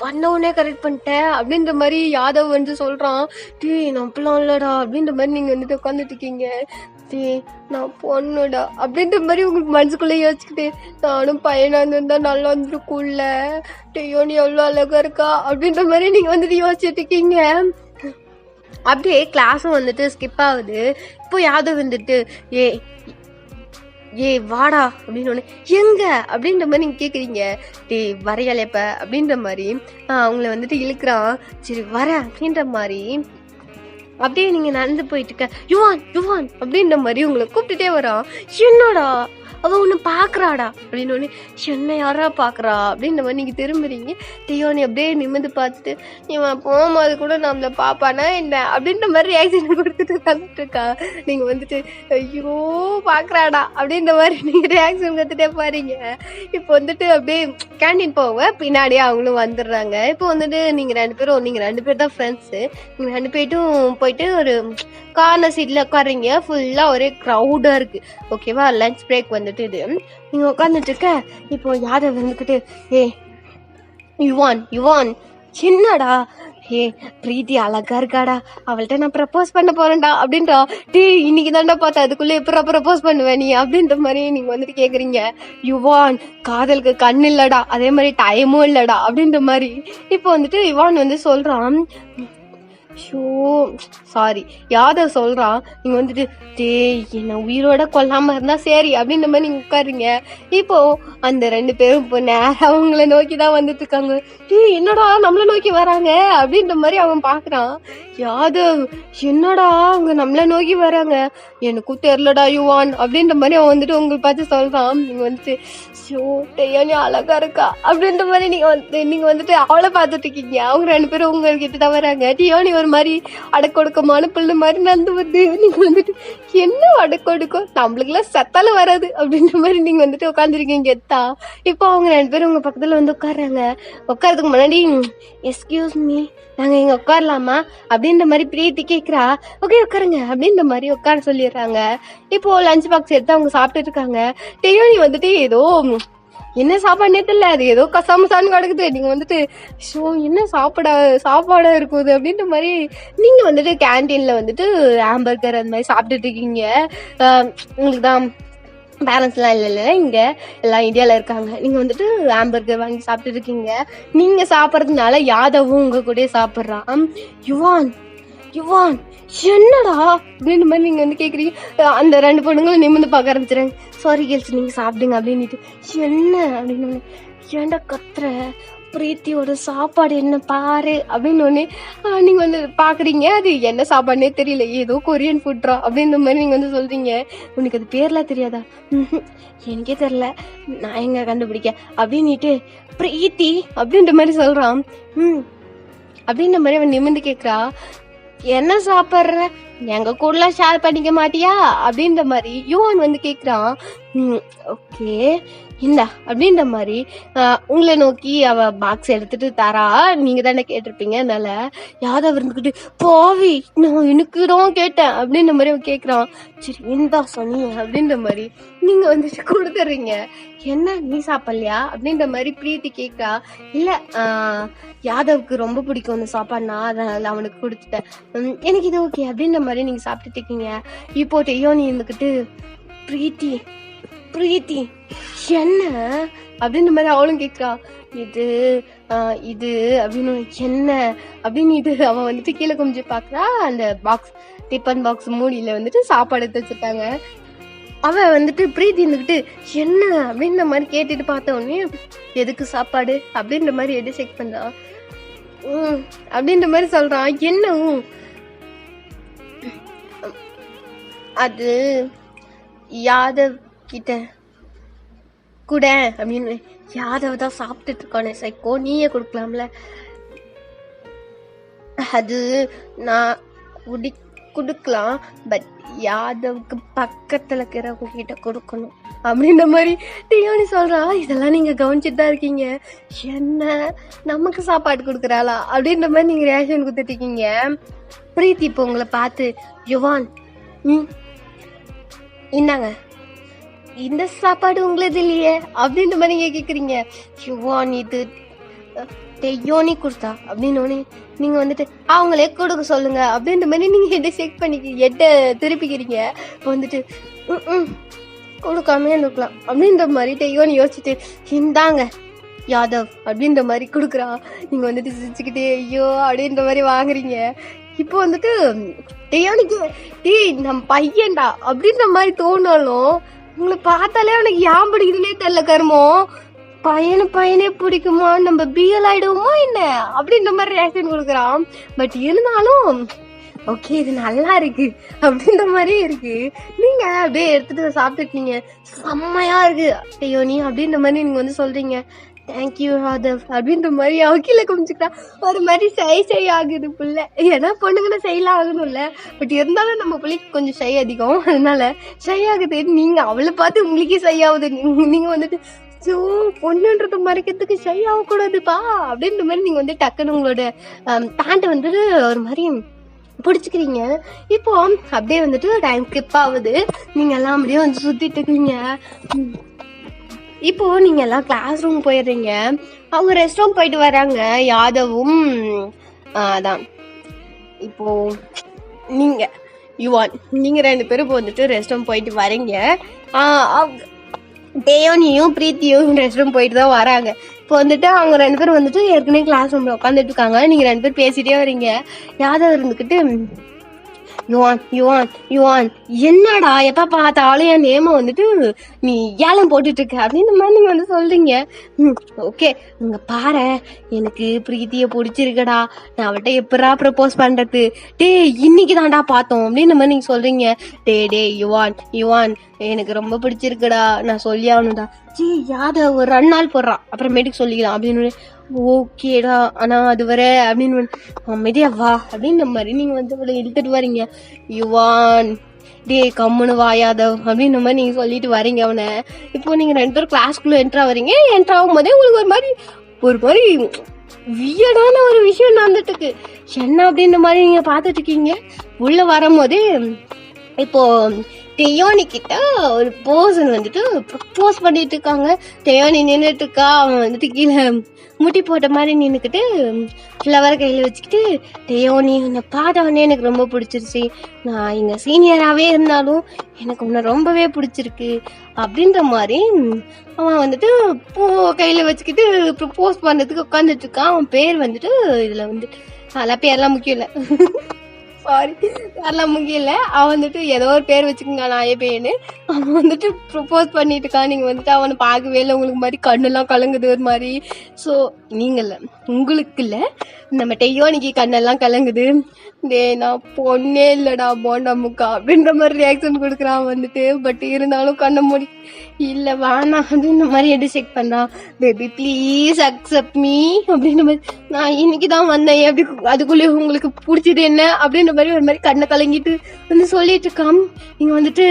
வந்தவனே கரெக்ட் பண்ணிட்ட அப்படின்ற மாதிரி யாதவ் வந்து சொல்றான். டீ நான் அப்பெல்லாம் இல்லடா அப்படின்ற மாதிரி நீங்க வந்துட்டு உட்காந்துட்டு இருக்கீங்க. டீ நான் பொண்ணுடா அப்படின்ற மாதிரி உங்களுக்கு மனசுக்குள்ள யோசிச்சுக்கிட்டு, நானும் பையனா இருந்தா நல்லா வந்துருக்கும்ல, டெயோனி எவ்வளவு அழகா இருக்கா அப்படின்ற மாதிரி நீங்க வந்துட்டு யோசிச்சுட்டு இருக்கீங்க. அப்படியே கிளாஸும் வந்துட்டு ஸ்கிப் ஆகுது. இப்போ யாதவ் வந்துட்டு ஏ வாடா அப்படின்னு ஒன்று, எங்க அப்படின்ற மாதிரி நீங்க கேக்குறீங்க. டே வரையலைப்ப அப்படின்ற மாதிரி அவங்கள வந்துட்டு இழுக்கிறான். சரி வர அப்படின்ற மாதிரி அப்படியே நீங்க நடந்து போயிட்டு இருக்க. யுவான் அப்படின்ற மாதிரி உங்களை கூப்பிட்டுட்டே வரான். என்னடா அவ ஒண்ணு பாக்குறாடா அப்படின்னு ஒண்ணு, என்ன யாரா பாக்குறா அப்படின்ற மாதிரி நீங்க திரும்புறீங்க. டெயோனி அப்படியே நிமிந்து பார்த்துட்டு, இவன் போகும்போது கூட நம்மள பாப்பானா என்ன அப்படின்ற மாதிரி ரியாக்ஷன் கொடுத்துட்டு உட்காந்துட்டு இருக்கா. நீங்க வந்துட்டு ஐயோ பாக்குறாடா அப்படின்ற மாதிரி நீங்க ரியாக்ஷன் கொடுத்துட்டே பாருங்க. இப்போ வந்துட்டு அப்படியே கேண்டீன் போக பின்னாடியே அவங்களும் வந்துடுறாங்க. இப்போ வந்துட்டு நீங்க 2 பேர் தான் ஃப்ரெண்ட்ஸு. நீங்க 2 பேரும் போயிட்டு ஒரு கார்னர் சீட்ல உட்காருங்க. ஃபுல்லா ஒரே க்ரௌடா இருக்கு. ஓகேவா, லஞ்ச் பிரேக் வந்துட்டு இது நீங்க உட்காந்துட்டு இருக்க. இப்போ யாதவ் வந்துக்கிட்டு, யுவான் என்னடா, பிரீத்தி அழகா இருக்காடா, அவள்கிட்ட நான் ப்ரப்போஸ் பண்ண போறேன்டா அப்படின்றா. இன்னைக்கு தான்டா பார்த்தா, அதுக்குள்ள எப்படா ப்ரப்போஸ் பண்ணுவேன் நீ அப்படின்ற மாதிரி நீங்க வந்துட்டு கேக்குறீங்க. யுவான் காதலுக்கு கண் இல்லடா, அதே மாதிரி டைமும் இல்லடா அப்படின்ற மாதிரி இப்போ வந்துட்டு யுவான் வந்து சொல்றான். ஷோ சாரி யாதவ் சொல்றான். நீங்க வந்துட்டு டேய் என்ன உயிரோட கொல்லாம இருந்தா சரி அப்படின்ற மாதிரி நீங்க உட்காருங்க. இப்போ அந்த 2 பேரும் இப்போ நேரம் அவங்கள நோக்கிதான் வந்துட்டு இருக்காங்க. டேய் என்னடா நம்மள நோக்கி வராங்க அப்படின்ற மாதிரி அவன் பாக்குறான். யாதவ் என்னடா அவங்க நம்மள நோக்கி வராங்க, எனக்கும் தெரியலடா யுவான் அப்படின்ற மாதிரி அவன் வந்துட்டு உங்களுக்கு பார்த்து சொல்றான். நீங்க வந்துட்டு ஷோ டேயானி அழகா இருக்கா அப்படின்ற மாதிரி நீங்க வந்துட்டு அவளை பார்த்துட்டு இருக்கீங்க. அவங்க 2 பேரும் உங்ககிட்ட தான் வராங்க. டியோனி ஒரு மாதிரி அடக்கொடுக்கமான பிள்ளை மாதிரி நடந்து வருது. நீங்க வந்துட்டு என்ன அடக்கொடுக்கும், நம்மளுக்குலாம் சத்தால வராது அப்படின்ற மாதிரி நீங்க வந்துட்டு உட்காந்துருக்கீங்க. எத்தா இப்போ அவங்க 2 பேரும் உங்க பக்கத்துல வந்து உட்காடுறாங்க. உட்காரதுக்கு முன்னாடி எஸ்கியூஸ் மீ நாங்க இங்க உட்காரலாமா அப்படின்ற மாதிரி பிரீத்தி கேக்குறா. ஓகே உட்காருங்க அப்படின்ற மாதிரி உட்கார சொல்லிடுறாங்க. இப்போ லஞ்ச் பாக்ஸ் எடுத்து அவங்க சாப்பிட்டுட்டு இருக்காங்க. டியோனி வந்துட்டு ஏதோ என்ன சாப்பாடுனே தெரியல, அது ஏதோ கசாமசான்னு கிடக்குது. நீங்க வந்துட்டு ஷோ என்ன சாப்பாடா இருக்குது அப்படின்ற மாதிரி நீங்க வந்துட்டு கேன்டீன்ல வந்துட்டு ஹாம்பர்கர் அந்த மாதிரி சாப்பிட்டுட்டு இருக்கீங்க. உங்களுக்கு தான் பேரண்ட்ஸ்லாம் இல்லைல்ல, இங்கே எல்லாம் இந்தியாவில் இருக்காங்க. நீங்கள் வந்துட்டு ஹாம்பர்கர் வாங்கி சாப்பிட்டு இருக்கீங்க. நீங்கள் சாப்பிட்றதுனால யாதவும் உங்கள் கூட சாப்பிட்றான். யுவான் யுவான் என்னடா அப்படின்ற மாதிரி நீங்கள் வந்து கேட்குறீங்க. அந்த 2 பொண்ணுங்களும் நிமிர்ந்து பார்க்க ஆரம்பிச்சுறாங்க. சாரி கேர்ள்ஸ் நீங்கள் சாப்பிடுங்க அப்படின்ட்டு. என்ன அப்படின்னு ஏன்டா கத்துற, பிரீத்தியோட சாப்பாடு என்ன பாரு அப்படின்னு ஒன்று நீங்கள் வந்து பார்க்குறீங்க. அது என்ன சாப்பாடுனே தெரியல, ஏதோ கொரியன் ஃபுட்ரா அப்படின்ற மாதிரி நீங்கள் வந்து சொல்கிறீங்க. உனக்கு அது பேர்லாம் தெரியாதா? எனக்கே தெரில, நான் எங்க கண்டுபிடிக்க அப்படின்ட்டு பிரீத்தி அப்படின்ற மாதிரி சொல்கிறான். அப்படின்ற மாதிரி அவன் நிமிர்ந்து கேட்குறா. என்ன சாப்பிட்ற, எங்க கூடலாம் ஷேர் பண்ணிக்க மாட்டியா அப்படின்ற மாதிரி யுவான் வந்து கேட்குறான். ஓகே இந்தா அப்படின்ற மாதிரி உங்களை நோக்கி அவ பாக்ஸ் எடுத்துட்டு தரா. நீங்க தானே கேட்டிருப்பீங்க, அதனால யாதவ் இருந்துக்கிட்டு போவி நான் எனக்கு தான் கேட்டேன் அப்படின்ற மாதிரி அவன் கேட்குறான். சரி இந்தா சொன்னீங்க அப்படின்ற மாதிரி நீங்க வந்துட்டு கொடுத்துட்றீங்க. என்ன நீ சாப்பிடலையா அப்படின்ற மாதிரி பிரீத்தி கேட்கா. இல்ல யாதவுக்கு ரொம்ப பிடிக்கும் அந்த சாப்பாடுனா, அதனால அவனுக்கு கொடுத்துட்டேன், எனக்கு இது ஓகே அப்படின்ற மாதிரி நீங்க சாப்பிட்டுட்டு இருக்கீங்க. இப்போ டெய்யோனி இருந்துக்கிட்டு பிரீத்தி பிரீத்தி என்ன அப்படின்ற மாதிரி அவளும் கேட்குறா. இது இது அப்படின்னு என்ன அப்படின்னு அவன் வந்துட்டு கீழே கொஞ்சம் பாக்குறா. அந்த பாக்ஸ் டிஃபன் பாக்ஸ் மூடியில வந்துட்டு சாப்பாடு எடுத்து வச்சுட்டாங்க. அவன் வந்துட்டு பிரீத்தி இருந்துக்கிட்டு என்ன அப்படின்ற மாதிரி கேட்டுட்டு பார்த்த உடனே எதுக்கு சாப்பாடு அப்படின்ற மாதிரி எது செக் பண்றான். அப்படின்ற மாதிரி சொல்றான். என்ன அது யாதவ் கிட்ட கூட அப்படின்னு. யாதவ் தான் சாப்பிட்டுட்டு இருக்கானே சைக்கோ, நீயே கொடுக்கலாம்ல. அது நான் கொடுக்கலாம், பட் யாதவுக்கு பக்கத்துல இருக்கிறவங்க கிட்ட கொடுக்கணும் அப்படின்ற மாதிரி டியோனி சொல்றா. இதெல்லாம் நீங்க கவனிச்சுட்டு தான் இருக்கீங்க. என்ன நமக்கு சாப்பாடு கொடுக்குறாளா அப்படின்ற மாதிரி நீங்க ரியாக்ஷன் கொடுத்துட்டு இருக்கீங்க. பிரீத்தி இப்போ உங்களை பார்த்து யுவான் இந்தாங்க இந்த சாப்பாடு உங்களது இல்லையே அப்படின்ற மாதிரி நீங்க கேக்குறீங்க. யுவான் இது டெய்யோனி கொடுத்தா அப்படின்னு நீங்க வந்துட்டு அவங்களே கொடுக்க சொல்லுங்க அப்படின்ற மாதிரி நீங்க எட்ட செக் பண்ணிக்க திருப்பிக்கிறீங்க. இப்போ வந்துட்டு கொடுக்காமே இருக்கலாம் அப்படின்ற மாதிரி டெய்யோனி யோசிச்சுட்டு இந்தாங்க யாதவ் அப்படின்ற மாதிரி கொடுக்குறா. நீங்க வந்துட்டு சிரிச்சுக்கிட்டே ஐயோ அப்படின்ற மாதிரி வாங்குறீங்க. இப்போ வந்துட்டு டெய்யோனிக்கு டேய் நம்ம பையன்டா அப்படின்ற மாதிரி தோணாலும் உங்களை பார்த்தாலே அவனுக்கு ஏன் பிடிக்குதுன்னே தெரியல. கருமம் பையனே பிடிக்குமா, நம்ம பிஎல் ஆயிடுவோமா என்ன அப்படின்ற மாதிரி ரியாக்ஷன் கொடுக்குறான். பட் இருந்தாலும் ஓகே இது நல்லா இருக்கு அப்படின்ற மாதிரி இருக்கு. நீங்க அப்படியே எடுத்துட்டு சாப்பிட்டுருக்கீங்க. செம்மையா இருக்கு டெய்யோனி அப்படின்ற மாதிரி நீங்க வந்து சொல்றீங்க. தேங்க்யூ யாதவ் அப்படின்ற மாதிரி அவ கீழே குமிச்சுக்கிட்டா. ஒரு மாதிரி சை ஆகுது புள்ள. ஏன்னா பொண்ணுங்கன்னா செய்யலாம் ஆகணும்ல, பட் இருந்தாலும் நம்ம பிள்ளைக்கு கொஞ்சம் சை அதிகம், அதனால சை ஆகுது. நீங்க அவளை பார்த்து உங்களுக்கே சை ஆகுது. நீங்க வந்துட்டு பொண்ணுன்றத மறைக்கிறதுக்கு சை ஆகக்கூடாதுப்பா அப்படின்ற மாதிரி நீங்க வந்து டக்குன்னு உங்களோட பேண்ட் வந்துட்டு ஒரு மாதிரி பிடிச்சிக்கிறீங்க. இப்போ அப்படியே வந்துட்டு டைம் ஸ்கிப் ஆகுது. நீங்க எல்லாம் அப்படியே வந்து சுத்திட்டு இருக்கீங்க. இப்போ நீங்க எல்லாம் கிளாஸ் ரூம் போயிடுறீங்க. அவங்க ரெஸ்ட் ரூம் போயிட்டு வராங்க. யாதவும் அதான் இப்போ நீங்க யுவான் நீங்க 2 பேரும் இப்போ வந்துட்டு ரெஸ்ட் ரூம் போயிட்டு வரீங்க. டேயோனியும் பிரீத்தியும் ரெஸ்ட் ரூம் போயிட்டு தான் வராங்க. இப்போ வந்துட்டு அவங்க 2 பேரும் வந்துட்டு ஏற்கனவே கிளாஸ் ரூம்ல உட்காந்துட்டு இருக்காங்க. நீங்க 2 பேரும் பேசிட்டே வரீங்க. யாதவ் இருந்துக்கிட்டு யுவான் யுவான் யுவான் என்னடா எப்ப பார்த்தாலும் என் நேம வந்துட்டு நீ ஏலம் போட்டுட்டு இருக்க அப்படின்னு மாதிரி நீங்க வந்து சொல்றீங்க. ஓகே இங்க பாரு, எனக்கு பிரீத்திய பிடிச்சிருக்கடா, நான் அவட்ட எப்படா ப்ரப்போஸ் பண்றது, டே இன்னைக்கு தான்டா பார்த்தோம் அப்படின்னு மாதிரி நீங்க சொல்றீங்க. டே யுவான் யுவான் எனக்கு ரொம்ப பிடிச்சிருக்குடா, நான் சொல்லி ஆகணும்டா. யாத ஒரு 2 நாள் போடுறான், அப்புறமேட்டுக்கு சொல்லிக்கலாம் அப்படின்னு. ஓகேடா ஆனா அது வர அப்படின்னு அமைதியா வா அப்படின்ற மாதிரி நீங்க வந்து அவளை இழுத்துட்டு வரீங்க. யுவான் டே கம்முன்னு வா யாதவ் அப்படின்ற மாதிரி நீங்க சொல்லிட்டு வரீங்க அவனை. இப்போ நீங்க 2 பேரும் கிளாஸ்க்குள்ள என்ட்ரா வரீங்க. என்ட்ரா ஆகும் போதே உங்களுக்கு ஒரு மாதிரி வியடான ஒரு விஷயம் நடந்துட்டு இருக்கு. என்ன அப்படின்ற மாதிரி நீங்க பாத்துட்டு இருக்கீங்க. உள்ள வரும்போதே இப்போ டெயோனி கிட்ட ஒரு பர்சன் வந்துட்டு ப்ரப்போஸ் பண்ணிட்டு இருக்காங்க. டெயோனி நின்றுட்டு இருக்கா, அவன் வந்துட்டு கீழே முட்டி போட்ட மாதிரி நின்றுக்கிட்டு ஃப்ளவர் கையில் வச்சுக்கிட்டு, டெயோனி உன்னை பார்த்தவொடனே எனக்கு ரொம்ப பிடிச்சிருச்சு, நான் இங்கே சீனியராகவே இருந்தாலும் எனக்கு உன்னை ரொம்பவே பிடிச்சிருக்கு அப்படின்ற மாதிரி அவன் வந்துட்டு பூ கையில் வச்சுக்கிட்டு ப்ரப்போஸ் பண்ணுறதுக்கு உட்காந்துட்டு இருக்கான். அவன் பேர் வந்துட்டு இதில் வந்துட்டு அதெல்லாம் பேர்லாம் முக்கியம் இல்லை, சாரி அதெல்லாம் முக்கியம் இல்லை. அவன் வந்துட்டு ஏதோ ஒரு பேர் வச்சுக்கோங்க நாயே பேன்னு. அவன் வந்துட்டு ப்ரப்போஸ் பண்ணிட்டு இருக்கான். நீங்கள் வந்துட்டு அவனை பார்க்கவே இல்லை, உங்களுக்கு மாதிரி கண்ணெல்லாம் கலங்குது ஒரு மாதிரி. ஸோ நீங்கள் இல்லை, உங்களுக்கு இல்லை, நம்ம டெய்யோனிக்கு கண்ணெல்லாம் கலங்குது. டே நான் பொண்ணே இல்லைடா போண்டா முக்கா அப்படின்ற மாதிரி ரியாக்ஷன் கொடுக்குறான் வந்துட்டு. பட் இருந்தாலும் கண்ணை மூடி இல்லை வேணாம் அப்படின்ற மாதிரி எடுத்து செக் பண்ணுறான். பேபி ப்ளீஸ் அக்செப்ட் மீ அப்படின்ற மாதிரி. நான் இன்னைக்கு தான் வந்தேன், அப்படி அதுக்குள்ளேயே உங்களுக்கு பிடிச்சது என்ன அப்படின்ற மாதிரி ஒரு மாதிரி கண்ணை கலங்கிட்டு வந்து சொல்லிட்டு இருக்கான். நீங்கள் வந்துட்டு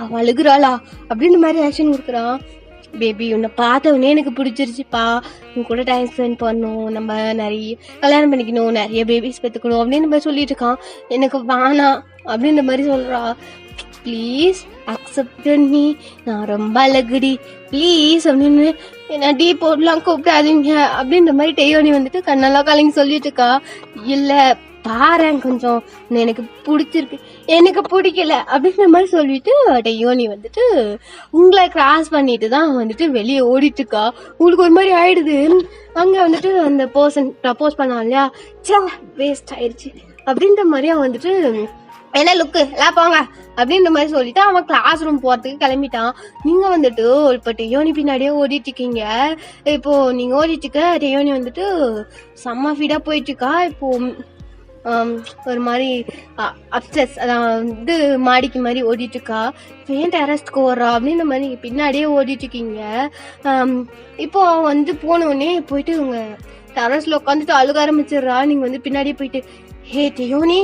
அவள் அழுகுறாளா அப்படின்ற மாதிரி ஆக்ஷன் கொடுக்குறான். பேபி உன்னை பார்த்தவொடனே எனக்கு பிடிச்சிருச்சுப்பா, உன் கூட டைம் ஸ்பெண்ட் பண்ணணும், நம்ம நிறைய கல்யாணம் பண்ணிக்கணும், நிறைய பேபிஸ் பெற்றுக்கணும் அப்படின்னு மாதிரி சொல்லிட்டு இருக்கான். எனக்கு வேணாம் அப்படின்ற மாதிரி சொல்கிறா. ப்ளீஸ் அக்செப்ட் மீ, நான் ரொம்ப அழகுடி ப்ளீஸ் அப்படின்னு என்ன டீ போடலாம் கூப்பிடாதீங்க அப்படின்ற மாதிரி டெய்யோனி வந்துட்டு கண்ணெல்லாம் கலங்கி சொல்லிட்டு இருக்கா. இல்லை பாரு கொஞ்சம் எனக்கு பிடிச்சிருக்கு, எனக்கு பிடிக்கல அப்படின்ற மாதிரி சொல்லிட்டு டெய்யோனி வந்துட்டு உங்களை கிராஸ் பண்ணிட்டு தான் வந்துட்டு வெளியே ஓடிட்டு இருக்கா. உங்களுக்கு ஒரு மாதிரி ஆயிடுது. அங்கே வந்துட்டு அந்த பர்சன் ப்ரப்போஸ் பண்ணான் இல்லையா, சே வேஸ்ட் ஆயிடுச்சு அப்படின்ற மாதிரி அவன் வந்துட்டு என்ன லுக்கு எல்லாம் போங்க அப்படின்ற மாதிரி சொல்லிட்டு அவன் கிளாஸ் ரூம் போறதுக்கு கிளம்பிட்டான். நீங்க வந்துட்டு இப்போ டெயோனி பின்னாடியே ஓடிட்டு இருக்கீங்க. இப்போ நீங்க ஓடிட்டு இருக்க டெயோனி வந்துட்டு செம்ம ஃபீடா போயிட்டு இருக்கா. இப்போ ஒரு மாதிரி அப்சஸ் அதான் வந்து மாடிக்கு மாதிரி ஓடிட்டு இருக்கா. இப்போ ஏன் டெரஸ்க்கு ஓடுறா அப்படின்ற மாதிரி நீங்கள் பின்னாடியே ஓடிட்டு இருக்கீங்க. இப்போ அவன் வந்து போனவுடனே போயிட்டு உங்க டெரஸ்ல உட்காந்துட்டு அழுக ஆரம்பிச்சிடுறா. நீங்கள் வந்து பின்னாடியே போயிட்டு ஹே டெயோனி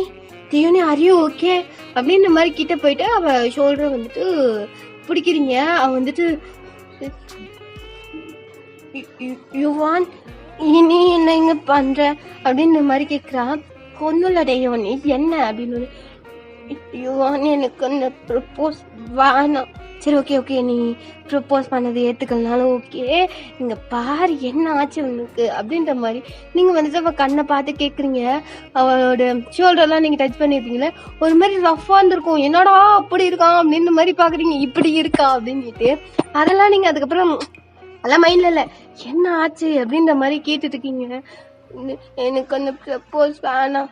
டெயோனி ஆர் யூ ஓகே அப்படின்ற மாதிரி கிட்ட போயிட்டு அவள் ஷோல்டரை வந்துட்டு பிடிக்கிறீங்க. அவன் வந்துட்டு யுவான் நீ என்ன இங்க பண்ற அப்படின்ற மாதிரி கேட்குறான். கொன்னுல டெயோனி என்ன அப்படின்னு. யுவான் எனக்கு அந்த ப்ரப்போஸ் வேணாம். சரி ஓகே நீ ப்ரப்போஸ் பண்ணது ஏற்றுக்கலனாலும் ஓகே, இங்கே பாரு என்ன ஆச்சு உனக்கு அப்படின்ற மாதிரி நீங்கள் வந்துட்டு அவள் கண்ணை பார்த்து கேட்குறீங்க. அவளோட ஷோல்டர்லாம் நீங்கள் டச் பண்ணியிருப்பீங்களே, ஒரு மாதிரி ரஃப்பாக இருந்திருக்கும். என்னடா அப்படி இருக்கான் அப்படின்ற மாதிரி பார்க்குறீங்க, இப்படி இருக்கா அப்படின்ட்டு. அதெல்லாம் நீங்கள் அதுக்கப்புறம் அதெல்லாம் மைண்டில் இல்லை, என்ன ஆச்சு அப்படின்ற மாதிரி கேட்டுட்டு இருக்கீங்க. எனக்கு அந்த ப்ரப்போஸ் வேணாம்.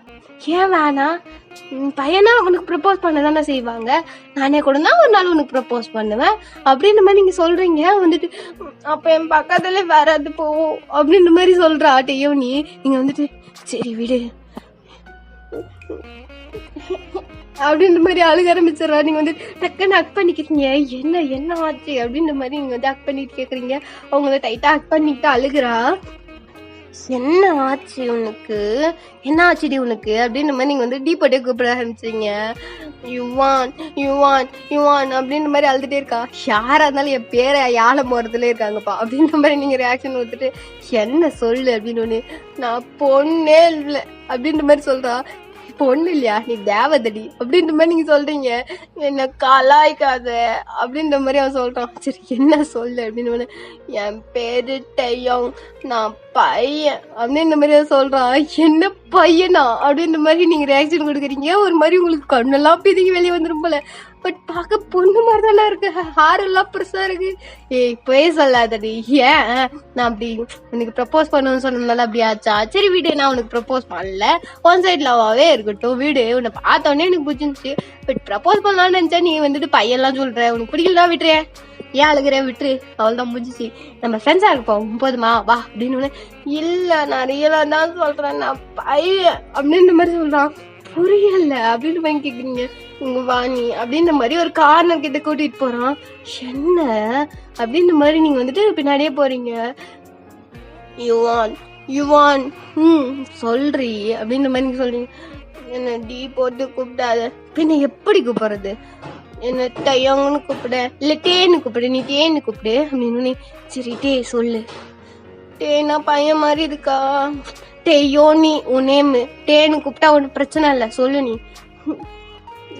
ஏன் வேணாம்? பையனா உனக்கு ப்ரப்போஸ் பண்ண தானே செய்வாங்க, நானே கூட தான் ஒரு நாள் உனக்கு ப்ரப்போஸ் பண்ணுவேன் அப்படின்ற மாதிரி நீங்கள் சொல்கிறீங்க. வந்துட்டு அப்போ என் பக்கத்துல வராது போவோம் அப்படின்ற மாதிரி சொல்கிறா டெயோனி. நீங்கள் வந்துட்டு சரி விடு அப்படின்ற மாதிரி அழுக ஆரம்பிச்சிடறா. நீங்கள் வந்து டக்குன்னு அக் பண்ணிக்கிறீங்க. என்ன ஆச்சு அப்படின்ற மாதிரி நீங்கள் வந்து அக் பண்ணிட்டு கேட்குறீங்க. அவங்கள டைட்டாக அக் பண்ணிட்டு அழுகிறா. என்ன ஆச்சு உனக்கு, என்ன ஆச்சுடி உனக்கு அப்படின்ற மாதிரி நீங்கள் வந்து டீ போட்டே கூப்பிட ஆரம்பிச்சிங்க. யுவான் யுவான் யுவான் அப்படின்ற மாதிரி அழுதுகிட்டே இருக்கா. யாராக இருந்தாலும் என் பேரை யாழை போகிறதுல இருக்காங்கப்பா அப்படின்ற மாதிரி நீங்கள் ரியாக்ஷன் கொடுத்துட்டு என்ன சொல்லு அப்படின்னு ஒன்று. நான் பொண்ணே இல்லை அப்படின்ற மாதிரி சொல்கிறா. பொண்ணு இல்லையா நீ தேவதடி அப்படின்ற மாதிரி நீங்கள் சொல்கிறீங்க. என்னை கலாய்க்காத அப்படின்ற மாதிரி அவன் சொல்கிறான். சரி என்ன சொல்லு அப்படின்னு. என் பேரு டெயோங், நான் பையன் அப்படின்ற மாதிரி அவன் சொல்கிறான். என்ன பையனா அப்படின்ற மாதிரி நீங்கள் ரியாக்ஷன் கொடுக்குறீங்க. ஒரு மாதிரி உங்களுக்கு கண்ணெல்லாம் பிதுங்கி வெளியே வந்துடும் போல. பட் பார்க்க பொண்ணு மாதிரி தானே இருக்கு, ஹேர் எல்லாம் பெருசா இருக்கு. ஏய் போய் சொல்லாதடி. ஏன் நான் அப்படி உனக்கு ப்ரப்போஸ் பண்ணணும்னு சொன்னதுனால அப்படி ஆச்சா? சரி வீடு, நான் உனக்கு ப்ரப்போஸ் பண்ணல, ஒன் சைட் லவ்வாவே இருக்கட்டும் வீடு. உன்னை பார்த்தோன்னே எனக்கு பிடிச்சிருந்துச்சு, பட் ப்ரப்போஸ் பண்ணலாம்னு நினைச்சா நீ வந்துட்டு பையன்லாம் சொல்ற, உனக்கு பிடிக்கல விட்டுறேன், ஏன் அழுகிற விட்டுரு, அவள்தான் முடிஞ்சிச்சு, நம்ம ஃப்ரெண்ட்ஸா இருப்போம் போதுமா வா அப்படின்னு. இல்ல நான் ரியலா தான் சொல்றேன், நான் பையன் அப்படின்ற மாதிரி சொல்றான். புரியல அப்படின்னு பையன் கேக்குறீங்க, உங்க வாணி அப்படின்ற மாதிரி ஒரு கார்னர் கிட்ட கூட்டிட்டு போறான். என்ன அப்படின்ற மாதிரி நீங்க வந்துட்டு பின்னாடியே போறீங்க. யுவான் சொல்றீ அப்படின்ற மாதிரி நீங்க சொல்றீங்க. என்ன டீ போட்டு கூப்பிடாத, பின்ன எப்படி கூப்பிடுறது, என்ன டையாங்கன்னு கூப்பிட, இல்ல டேன்னு கூப்பிடு, நீ டேன்னு கூப்பிடு அப்படின்னு. சரி டே சொல்லு. டேனா பையன் மாதிரி இருக்கா? டேயோ நீ உன் நேமு, டேன்னு கூப்பிட்டா ஒன்னும் பிரச்சனை இல்ல, சொல்லு நீ.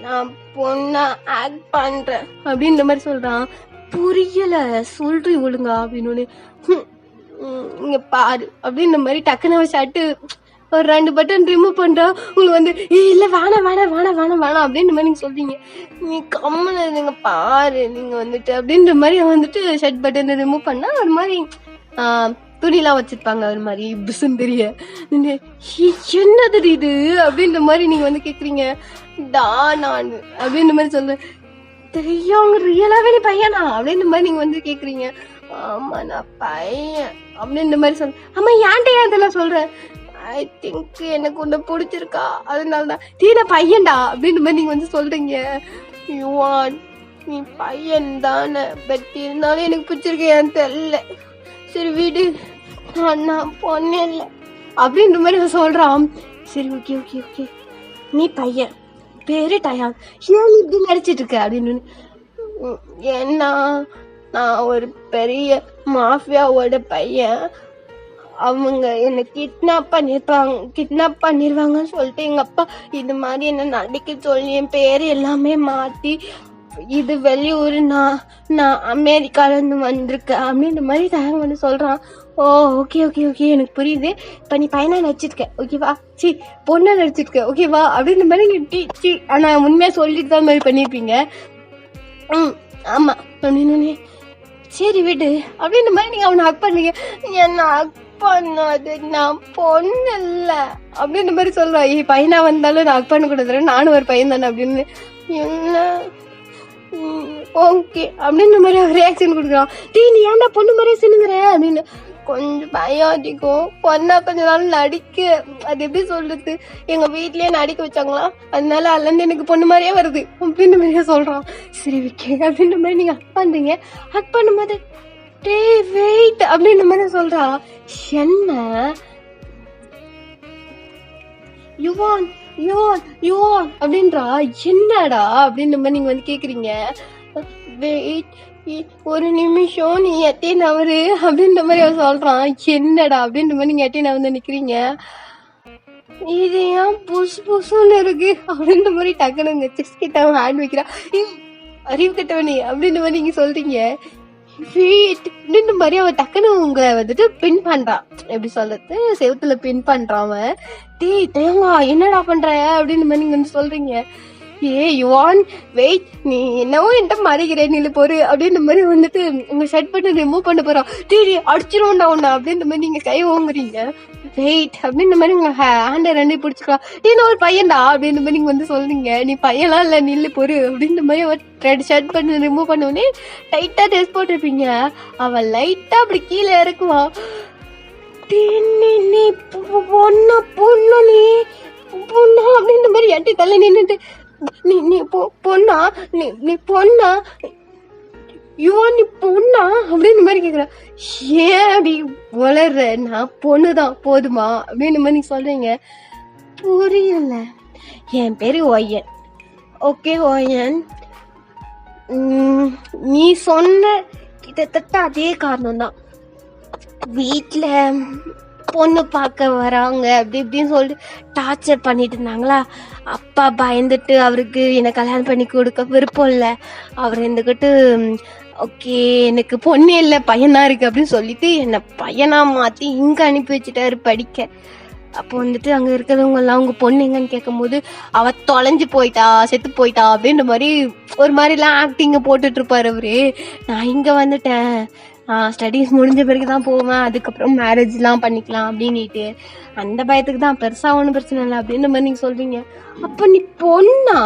நான் பொண்ணா ஆக்ட் பண்றேன் அப்படின்ற மாதிரி சொல்றான். புரியல, சொல்றி ஒழுங்கா அப்படின்னு. இங்க பாரு அப்படின்ற மாதிரி டக்குன்னு ஷர்ட்டு ஒரு 2 பட்டன் ரிமூவ் பண்றா. உங்களுக்கு வந்து இல்ல வேணாம் வேணாம் வேணாம் வேணாம் வேணாம் அப்படின்ற மாதிரி நீங்க சொல்றீங்க. நீ கம்மல நீங்க பாரு நீங்க வந்துட்டு அப்படின்ற மாதிரி வந்துட்டு ஷர்ட் பட்டன் ரிமூவ் பண்ணா ஒரு மாதிரி துணிலாம் வச்சிருப்பாங்க ஒரு மாதிரி பிசுன்னு தெரிய. என்னது இது அப்படின்ற மாதிரி நீங்க வந்து கேக்குறீங்க. நான் அப்படின்ற மாதிரி சொல்றேன். தெரியும் அவங்க ரியலாவே நீ பையனா அப்படின்ற மாதிரி நீங்க வந்து கேக்குறீங்க. ஆமா நான் பையன் அப்படின்ற மாதிரி சொல்றேன். ஆமா ஏன்டா அதெல்லாம் சொல்றேன், ஐ திங்க் எனக்கு உன்னை பிடிச்சிருக்கா அதனாலதான் தீன பையன்டா அப்படின்ற மாதிரி நீங்க வந்து சொல்றீங்க. யுவான் நீ பையன் தானே, பட் இருந்தாலும் எனக்கு பிடிச்சிருக்கேன்னு தெரியல, சரி வீடு, நான் பொண்ணு இல்லை அப்படின்ற மாதிரி சொல்றான். சரி ஓகே ஓகே ஓகே நீ பையன், பேரு டயான், ஏன் இப்படி நடிச்சிட்டு இருக்க அப்படின்னு. ஏன்னா நான் ஒரு பெரிய மாஃபியாவோட பையன், அவங்க என்ன கிட்னாப் பண்ணிருவாங்கன்னு சொல்லிட்டு எங்க அப்பா இது மாதிரி என்ன நடிக்க சொல்லி என் பேரு எல்லாமே மாத்தி, இது வெளியூர், நான் அமெரிக்கால இருந்து வந்திருக்கேன் அப்படின்ற மாதிரி தயாங்க வந்து சொல்றான். ஓ ஓகே ஓகே ஓகே எனக்கு புரியுது, இப்ப நீ பையனா நடிச்சிருக்க ஓகேவா, சி பொண்ணா நடிச்சிருக்க ஓகேவா அப்படின்ற மாதிரி நீ நான் உண்மையா சொல்லிட்டு தான் மாதிரி பண்ணிருப்பீங்க. ஆமா அப்படின்னு. சரி விடு அப்படின்ற மாதிரி நீங்க அவனை ஹக் பண்ணீங்க. என்ன ஹக் பண்ணாது, நான் பொண்ணு இல்ல அப்படின்ற மாதிரி சொல்றான். பையனா வந்தாலும் நான் ஹக் பண்ண கூடாது, நானும் ஒரு பையன் தானே அப்படின்னு. என்ன ஓகே அப்படின்ற மாதிரி அவர் ரியாக்ஷன் கொடுக்குறான். நீ ஏன்டா பொண்ணு மாதிரியே சின்னுங்கிற அப்படின்னு. கொஞ்சம் பயம் அதிகம், பொண்ணா கொஞ்ச நாள் நடிக்க, அது எப்படி சொல்றது, எங்க வீட்லயே நடிக்க வச்சாங்களா, அதனால அதுல இருந்து எனக்கு பொண்ணு மாதிரியே வருது அப்படின்ற மாதிரியே சொல்றான். சரி விக்கே அப்படின்ற மாதிரி நீங்க ஹக் பண்றீங்க. ஹக் பண்ணும்போது டே வெயிட் அப்படின்ற மாதிரி சொல்றான். என்ன யுவான் யுவான் யுவான் அப்படின்றா, என்னடா அப்படின்ற மாதிரி நீங்க வந்து கேக்குறீங்க. வெயிட் ஒரு நிமிஷம் நீ எட்டே நவரு அப்படின்ற மாதிரி அவன் சொல்றான். என்னடா அப்படின்ற மாதிரி நீங்க எட்டே நவந்து நிக்கிறீங்க. இது ஏன் புசுன்னு இருக்கு அப்படின்ற மாதிரி டக்குனுங்க செஸ் கிட்ட அவன் ஹேண்ட் வைக்கிறான். அறிவு கட்டவனி அப்படின்ற மாதிரி நீங்க சொல்றீங்க. அப்படின்ற மாதிரி அவன் டக்குனு உங்களை வந்துட்டு பின் பண்றான், எப்படி சொல்றது, செவுத்துல பின் பண்றான் அவன். தேங்கா என்னடா பண்ற அப்படின்ற மாதிரி நீங்க வந்து சொல்றீங்க. ஏ யுவான் வெயிட், நீ என்னவோ என்கிட்ட மறைக்கிறேன் நீல போரு அப்படின்ற மாதிரி வந்துட்டு உங்க ஷர்ட் பண்ணி ரிமூவ் பண்ண போறான். அடிச்சிருவோண்டா உண்டா அப்படின்ற மாதிரி நீங்க கை ஓங்குறீங்க. வெயிட் அப்படின்ற மாதிரி உங்க ஹேண்ட 2 பிடிச்சிக்கலாம். நான் ஒரு பையன்டா அப்படின்ற மாதிரி நீங்க வந்து சொல்றீங்க. நீ பையன்லாம் இல்ல நில்லு பொறு அப்படின்ற மாதிரி அவன் ஷர்ட் பண்ணி ரிமூவ் பண்ணோடனே டைட்டா ட்ரெஸ் போட்டிருப்பீங்க. அவன் லைட்டா அப்படி கீழே இறக்குவான். நீ பொண்ணா பொண்ணு நீ பொண்ணா அப்படின்ற மாதிரி எட்டி தள்ள நின்னுட்டு நீ பொண்ணா நீ பொண்ணா யுவான் நீ பொண்ணா அப்படின்னு மாதிரி கேக்குற. ஏன் அப்படி வளர்ற, நான் பொண்ணுதான் போதுமா அப்படின்னு மாதிரி நீ சொல்றீங்க. புரியல. என் பேரு ஒய்யன். ஓகே ஒய்யன், நீ சொன்ன கிட்டத்தட்ட அதே காரணம் தான். வீட்டுல பொண்ணு பார்க்க வராங்க அப்படி இப்படின்னு சொல்லிட்டு டார்ச்சர் பண்ணிட்டு இருந்தாங்களா. அப்பா பயந்துட்டு அவருக்கு என்னை கல்யாணம் பண்ணி கொடுக்க விருப்பம் இல்லை. அவர் இருந்துக்கிட்டு ஓகே எனக்கு பொண்ணு இல்லை பையனா இருக்கு அப்படின்னு சொல்லிட்டு என்னை பையனா மாத்தி இங்க அனுப்பி வச்சுட்டாரு படிக்க. அப்போ வந்துட்டு அங்கே இருக்கிறவங்க எல்லாம் உங்கள் பொண்ணு எங்கன்னு கேட்கும்போது அவ தொலைஞ்சு போயிட்டா, செத்து போயிட்டா அப்படின்ற மாதிரி ஒரு மாதிரிலாம் ஆக்டிங்கை போட்டுட்டு இருப்பாரு அவரு. நான் இங்கே வந்துட்டேன், ஸ்டடீஸ் முடிஞ்ச பிறகு தான் போவேன், அதுக்கப்புறம் மேரேஜ்லாம் பண்ணிக்கலாம் அப்படின்ட்டு. அந்த பயத்துக்கு தான், பெருசாக ஒன்றும் பிரச்சனை இல்லை அப்படின்ற மாதிரி நீங்கள் சொல்கிறீங்க. அப்போ நீ பொண்ணா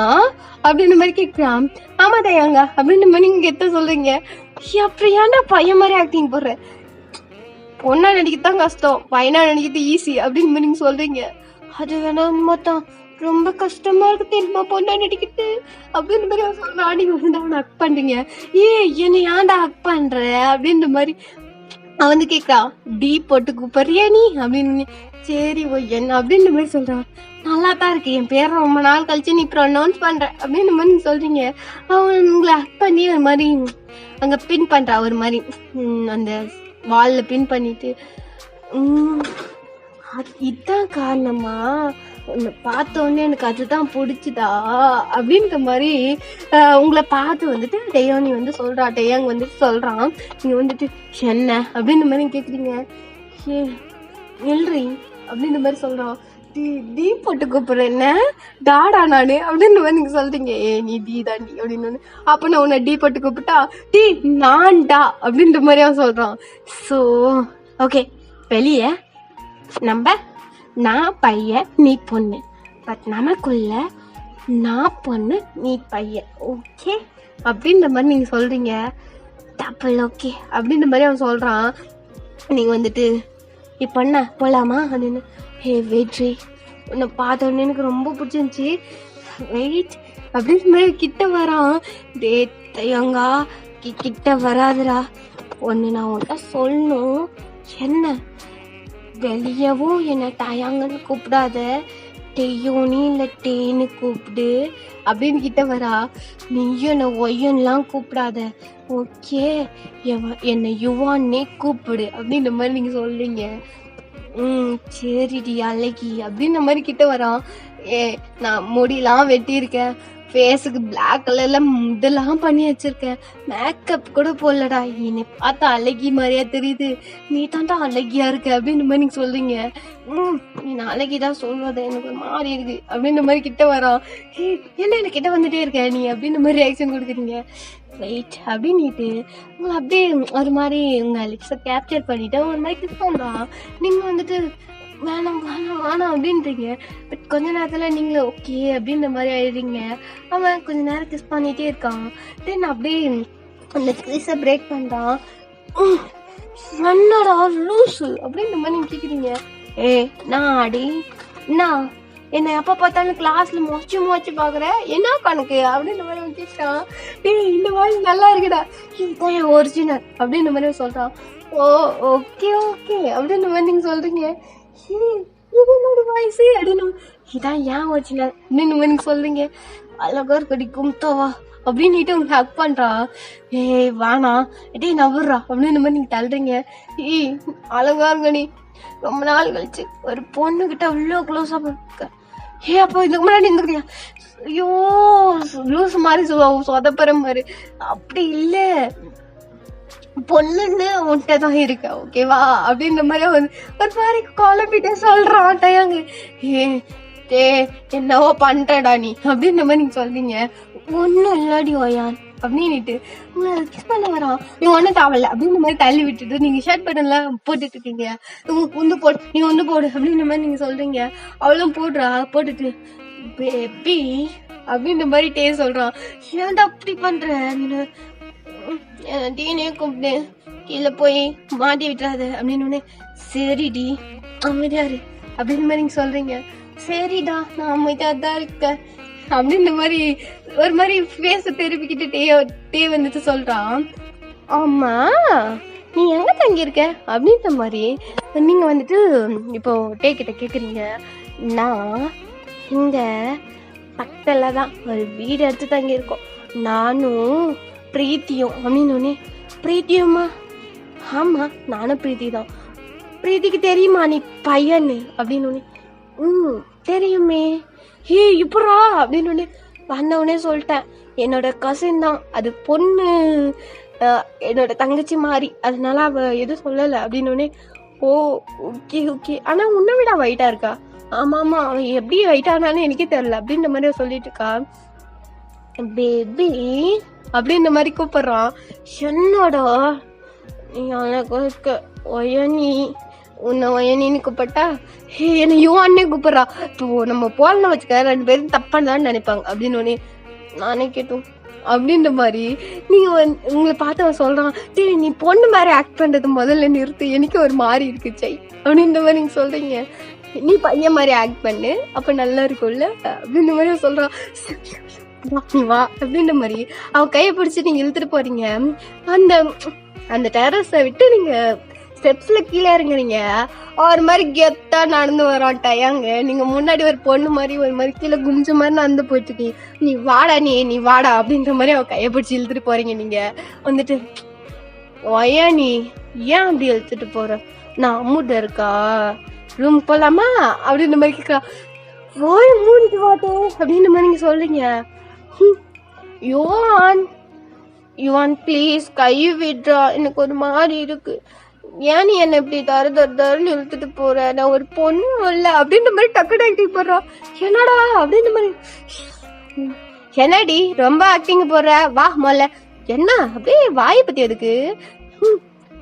அப்படின்ற மாதிரி கேட்குறான். ஆமாம் தயாங்க அப்படின்ற மாதிரி நீங்கள் கெத்த சொல்கிறீங்க. அப்புறம் ஏன்டா பையன் மாதிரி ஆக்டிங் போடுற? பொண்ணா நடிக்கத்தான் கஷ்டம், பையனா நடிக்கிறது ஈஸி அப்படின்னு மாதிரி நீங்கள் சொல்கிறீங்க. அது வேணா உண்மைதான், ரொம்ப கஷ்டமா இருக்கு தெரியுமா பொண்ணா நடிக்கிறது அப்படின்ற மாதிரி அவன் சொல்றான். நீங்க வந்து அவனை ஹக் பண்றீங்க. என்னை ஏன்டா ஹக் பண்ற அப்படின்ற மாதிரி அவன் வந்து கேட்கறான். டீ போட்டு கூப்பிடுறியா நீ அப்படின்னு. சரி என்ன அப்படின்ற மாதிரி சொல்றான். நல்லா தான் இருக்கு, என் பேரை ரொம்ப நாள் கழிச்சு நீ ப்ரொனவுன்ஸ் பண்ற அப்படின்ற மாதிரி நீங்க சொல்றீங்க. அவன் உங்களை ஹக் பண்ணி ஒரு மாதிரி அங்க பின் பண்றா, ஒரு மாதிரி அந்த வால்ல பின் பண்ணிட்டு. இதுதான் காரணமா, உன்னை பார்த்த உடனே எனக்கு அதுதான் பிடிச்சிதா அப்படின்ற மாதிரி உங்களை பார்த்து வந்துட்டு டெயோனி வந்து சொல்றா. டெயாங் வந்துட்டு சொல்றான். நீங்க வந்துட்டு என்ன அப்படின்ற மாதிரி கேக்குறீங்க. எல்றி அப்படின்ற மாதிரி சொல்றான். டீ போட்டு கூப்பிடுற என்ன டாடா நானு அப்படின்ற மாதிரி நீங்க சொல்றீங்க. நீ டீ தாண்டி அப்படின்னு. அப்ப நான் உன்னை டீ போட்டு கூப்பிட்டா டீ நான் டா அப்படின்ற மாதிரி அவன் சொல்றான். ஸோ ஓகே, வெளியே நம்ம நான் பையன் நீ பொண்ணு, பட் நமக்குள்ள நான் பொண்ணு நீ பையன், ஓகே அப்படின்ற மாதிரி நீங்கள் சொல்கிறீங்க. டபுள் ஓகே அப்படின்ற மாதிரி அவன் சொல்கிறான். நீங்கள் வந்துட்டு இப்போ என்ன போகலாமா அப்படின்னு. வெயிட்ரி, உன்னை பார்த்த உடனே எனக்கு ரொம்ப பிடிச்சிருந்துச்சி, வெயிட் அப்படின்ற மாதிரி கிட்ட வரான். டேங்கா கிட்ட வராதுடா, ஒன்று நான் உன்கிட்ட சொல்லணும். என்ன? வெளியவும் என்னை டயாங்கன்னு கூப்பிடாத, டெய்யோனி இல்லை டேன்னு கூப்பிடு அப்படின்னு கிட்ட வரா. நீயும் என்னை ஒய்யன்லாம் கூப்பிடாத, ஓகே என்னை யுவான்னே கூப்பிடு அப்படின்ற மாதிரி நீங்கள் சொல்றீங்க. சரிடி அழகி அப்படின்ற மாதிரி கிட்ட வரான். நான் முடியெல்லாம் வெட்டியிருக்கேன், ஃபேஸுக்கு பிளாக் கலர்ல இதெல்லாம் பண்ணி வச்சிருக்கேன், மேக்கப் கூட போடலடா, என்னை பார்த்தா அழகி மாதிரியா தெரியுது, நீ தான்டா அழகியா இருக்க அப்படின்ற மாதிரி நீங்க சொல்றீங்க. நீ அழகிதான் சொல்வத எனக்கு ஒரு மாதிரி இருக்கு அப்படின்ற மாதிரி கிட்ட வரான். என்ன என்ன கிட்ட வந்துட்டே இருக்க நீ அப்படின்ற மாதிரி ரியாக்ஷன் கொடுக்குறீங்க. வெயிட் அப்படின்ட்டு உங்களை அப்படியே ஒரு மாதிரி உங்க லிப்ஸை கேப்சர் பண்ணிட்டு ஒரு மாதிரி கிஸ் பண்றான். நீங்க வந்துட்டு வேணாம் வேணாம் வேணாம் அப்படின்றீங்க. பட் கொஞ்ச நேரத்தில் நீங்களே ஓகே அப்படின்ற மாதிரி ஆயிடுறீங்க. அவன் கொஞ்ச நேரம் கிஸ் பண்ணிகிட்டே இருக்கான். தென் அப்படியே அந்த கிஸை பிரேக் பண்ணுறான். என்னடா லூஸு அப்படின்ற மாதிரி நீங்கள் கேட்குறீங்க. நான் அடி நான் என்னை எப்போ பார்த்தாலும் கிளாஸில் மொச்சு பார்க்குறேன், என்ன கணக்கு அப்படின்ற மாதிரி அவன் கேட்குறான். இந்த மாதிரி நல்லா இருக்குடா, இதுதான் என் ஒரிஜினல் அப்படின்ற மாதிரி சொல்கிறான். ஓ ஓகே ஓகே அப்படின்ற மாதிரி நீங்கள் சொல்கிறீங்க. என்னோட வாய்ஸு அப்படின்னு. இதான் ஏன் ஒரிஜினல் அப்படின்னு மாதிரி சொல்றீங்க. அழகா இருக்கடி கும்தோவா அப்படின்னுட்டு உங்க ஹக் பண்றா. வானா நவுறா அப்படின்னு மாதிரி நீங்க தள்ளுறீங்க. அழகா இருக்க நீ, ரொம்ப நாள் கழிச்சு ஒரு பொண்ணு கிட்ட அவ்வளோ க்ளோஸா இருக்க. அப்போ இதுக்கு முன்னாடி இருந்துக்கிறியா? ஐயோ லூஸ் மாதிரி சொதப்புற மாதிரி. அப்படி இல்லை, பொண்ணுன்னு உன்கிட்ட தான் இருக்க, ஓகேவா அப்படின்ற மாதிரி ஒரு மாதிரி குழம்பிட்டே சொல்றான் டயாங்க. என்னவோ பண்றடா நீ அப்படின்ற மாதிரி நீங்க சொல்றீங்க. ஒன்னும் இல்லாடி ஓயான் அப்படின்னுட்டு உங்களை கிஸ் பண்ண வரான். நீ ஒன்னும் தேவையில்ல அப்படின்ற மாதிரி தள்ளி விட்டுட்டு நீங்க ஷர்ட் பட்டன்ல போட்டுட்டு இருக்கீங்க. ஒன்று போடு, நீ ஒன்று போடு அப்படின்ற மாதிரி நீங்க சொல்றீங்க. அவளும் போடுறா. போட்டுட்டு பேபி அப்படின்ற மாதிரி டே சொல்றான். ஏன்டா அப்படி பண்ற நீ? டீனே கூப்பிட்டு கீழே போய் மாட்டி விட்டுறாது அப்படின்னு. சரிடி அமைதியாரு அப்படின்ற மாதிரி நீங்க சொல்றீங்க. சரிடா நான் அமைதியா தான் இருக்கேன் அப்படின்ற மாதிரி ஒரு மாதிரி ஃபேஸ திருப்பிக்கிட்டு டே வந்துட்டு சொல்றான். ஆமா நீ எங்க தங்கி இருக்க அப்படின்ற மாதிரி நீங்க வந்துட்டு இப்போ டே கிட்ட கேக்குறீங்க. நான் இங்க பக்கத்துல தான் ஒரு வீடு எடுத்து தங்கி இருக்கோம், நானும் பிரீத்தியும் அப்படின்னு. பிரீத்தியுமா? ஆமா நானும் பிரீத்தி தான். பிரீத்திக்கு தெரியுமா நீ பையன்னு அப்படின்னு? தெரியுமே. இப்படா அப்படின்னு வந்தவுடனே சொல்லிட்டேன், என்னோட கசின் தான், அது பொண்ணு என்னோட தங்கச்சி மாதிரி, அதனால அவ எதுவும் சொல்லலை அப்படின்னு. ஓ ஓகே ஓகே. ஆனா உன்னை விட ஒயிட்டா இருக்கா. ஆமா ஆமா, அவன் எப்படி ஒயிட் ஆனாலும் எனக்கே தெரியல அப்படின்ற மாதிரி அவ சொல்லிட்டு இருக்கா. பேபி அப்படின்ற மாதிரி கூப்பிடுறான். என்னடா எனக்கு ஒயனி, உன்னை ஒயனின்னு கூப்பிட்டா என்ன யுவான்னே கூப்பிடுறா. இப்போ நம்ம போலன்னு வச்சுக்க 2 பேரும் தப்பான்னு நினைப்பாங்க அப்படின்னு நானே கேட்டோம் அப்படின்ற மாதிரி நீங்க உங்களை பார்த்து அவன் சொல்றான். சரி நீ பொண்ணு மாதிரி ஆக்ட் பண்றது முதல்ல நிறுத்து, எனக்கு ஒரு மாதிரி இருக்கு சை அப்படின்ற மாதிரி நீங்க சொல்றீங்க. நீ பையன் மாதிரி ஆக்ட் பண்ணு அப்ப நல்லா இருக்கும்ல அப்படின்ற மாதிரி அவன் சொல்றான். வா அப்படின்ற மாதிரி அவன் கையை பிடிச்சி நீங்க இழுத்துட்டு போறீங்க. அந்த அந்த டெரஸை விட்டு நீங்க ஸ்டெப்ஸ்ல கீழே இறங்குறீங்க. ஒரு மாதிரி கெத்தா நடந்து வரான் டயாங்க. நீங்க முன்னாடி ஒரு பொண்ணு மாதிரி ஒரு மாதிரி கீழே குமிஞ்ச மாதிரி நடந்து போயிட்டு இருக்கீங்க. நீ வாடா நீ வாடா அப்படின்ற மாதிரி அவ கையை பிடிச்சி இழுத்துட்டு போறீங்க. நீங்க வந்துட்டு ஒயா நீ ஏன் அப்படி இழுத்துட்டு போற, நான் அம்முட்ட இருக்கா ரூம் போலாமா அப்படின்ற மாதிரி கேட்கா. ஓய் மூடிட்டு வாட்டே அப்படின்ற மாதிரி நீங்க சொல்றீங்க. யுவான் ப்ளீஸ் கை விட்றா, எனக்கு ஒரு மாதிரி இருக்கு, ஏன் நீ என்ன இப்படி தருன்னு இழுத்துட்டு போற, நான் ஒரு பொண்ணு இல்ல அப்படின்ற மாதிரி டக்கு ஆக்டிங் போடுறான். என்னடா அப்படின்ற மாதிரி என்னடி ரொம்ப ஆக்டிங் போடுற, வா முதல்ல என்ன அப்படியே வாயை பத்தி எதுக்கு,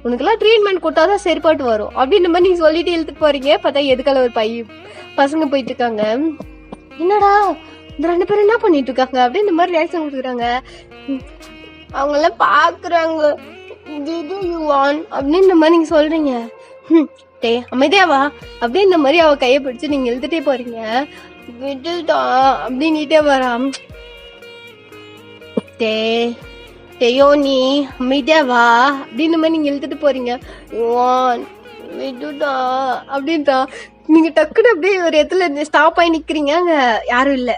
உனக்கெல்லாம் ட்ரீட்மெண்ட் கொடுத்தாதான் சரிப்பாட்டு வரும் அப்படின்ற மாதிரி நீங்க சொல்லிட்டு இழுத்துட்டு போறீங்க. பார்த்தா எதுக்கால ஒரு பசங்க போயிட்டு இருக்காங்க. என்னடா இந்த 2 பேரும் என்ன பண்ணிட்டு இருக்காங்க அப்படின்னு இந்த மாதிரி ரியாக்ஷன் கொடுக்குறாங்க. அவங்க எல்லாம் பாக்குறாங்க. அப்படின்ற மாதிரி நீங்க சொல்றீங்க. டே அமைதியாவா அப்படின்ற மாதிரி அவ கையை பிடிச்சு நீங்க எழுதிட்டே போறீங்க. விடுதா அப்படின்னுட்டே வராம். டேயோ நீ அமைதியாவா அப்படின்ற மாதிரி நீங்க எழுதிட்டு போறீங்க. விடுடா அப்படின்றா. நீங்க டக்குன்னு அப்படியே ஒரு இடத்துல ஸ்டாப் ஆகி நிக்கிறீங்க. அங்க யாரும் இல்ல.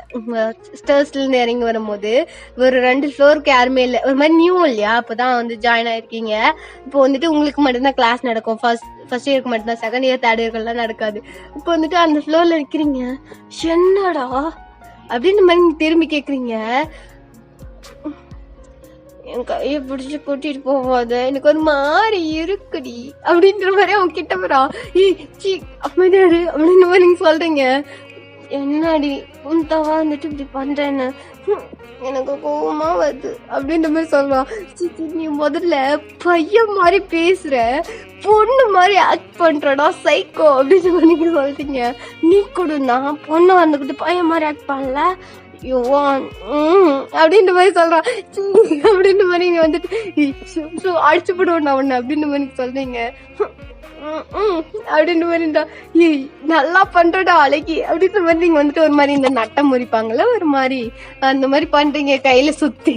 ஸ்டேர்ஸ்ல இருந்து இறங்கி வரும்போது ஒரு 2 ஃப்ளோருக்கு யாருமே இல்ல. ஒரு மாதிரி நியூ இல்லையா, அப்பதான் வந்து ஜாயின் ஆயிருக்கீங்க. இப்போ வந்துட்டு உங்களுக்கு மட்டும்தான் கிளாஸ் நடக்கும். ஃபர்ஸ்ட் இயருக்கு மட்டும்தான், செகண்ட் இயர் தேர்ட் இயர்க்கெல்லாம் நடக்காது. இப்போ வந்துட்டு அந்த ஃப்ளோர்ல இருக்கிறீங்க. என்னடா அப்படின்னு மாதிரி நீங்க திரும்பி கேக்குறீங்க. என் கையை பிடிச்சி கூட்டிட்டு போவாத, எனக்கு ஒரு மாதிரி இருக்குடி அப்படின்ற மாதிரி அவன் கிட்ட போறான். அமைதியாரு அப்படின்னு மாதிரி நீங்க சொல்றீங்க. என்னடி உன்தவா வந்துட்டு இப்படி பண்றேன்னு எனக்கு கோவமா வருது அப்படின்ற மாதிரி சொல்றான். நீ முதல்ல பையன் மாதிரி பேசுற, பொண்ணு மாதிரி ஆக்ட் பண்றடா சைக்கோ அப்படின்னு சொல்லி நீங்க சொல்றீங்க. நீ கூட நான் பொண்ணு வந்துகிட்டு பையன் மாதிரி ஆக்ட் பண்ணல அப்படின்ற மாதிரி சொல்றான். அப்படின்ற மாதிரி நீங்க வந்துட்டு அடிச்சு போடுவோம் நான் ஒண்ணு அப்படின்ற மாதிரி சொல்றீங்க. அப்படின்ற மாதிரி நல்லா பண்றடா அழகி அப்படின்ற மாதிரி நீங்க வந்துட்டு ஒரு மாதிரி இந்த நட்டம் முறிப்பாங்கல்ல ஒரு மாதிரி அந்த மாதிரி பண்றீங்க கையில சுத்தி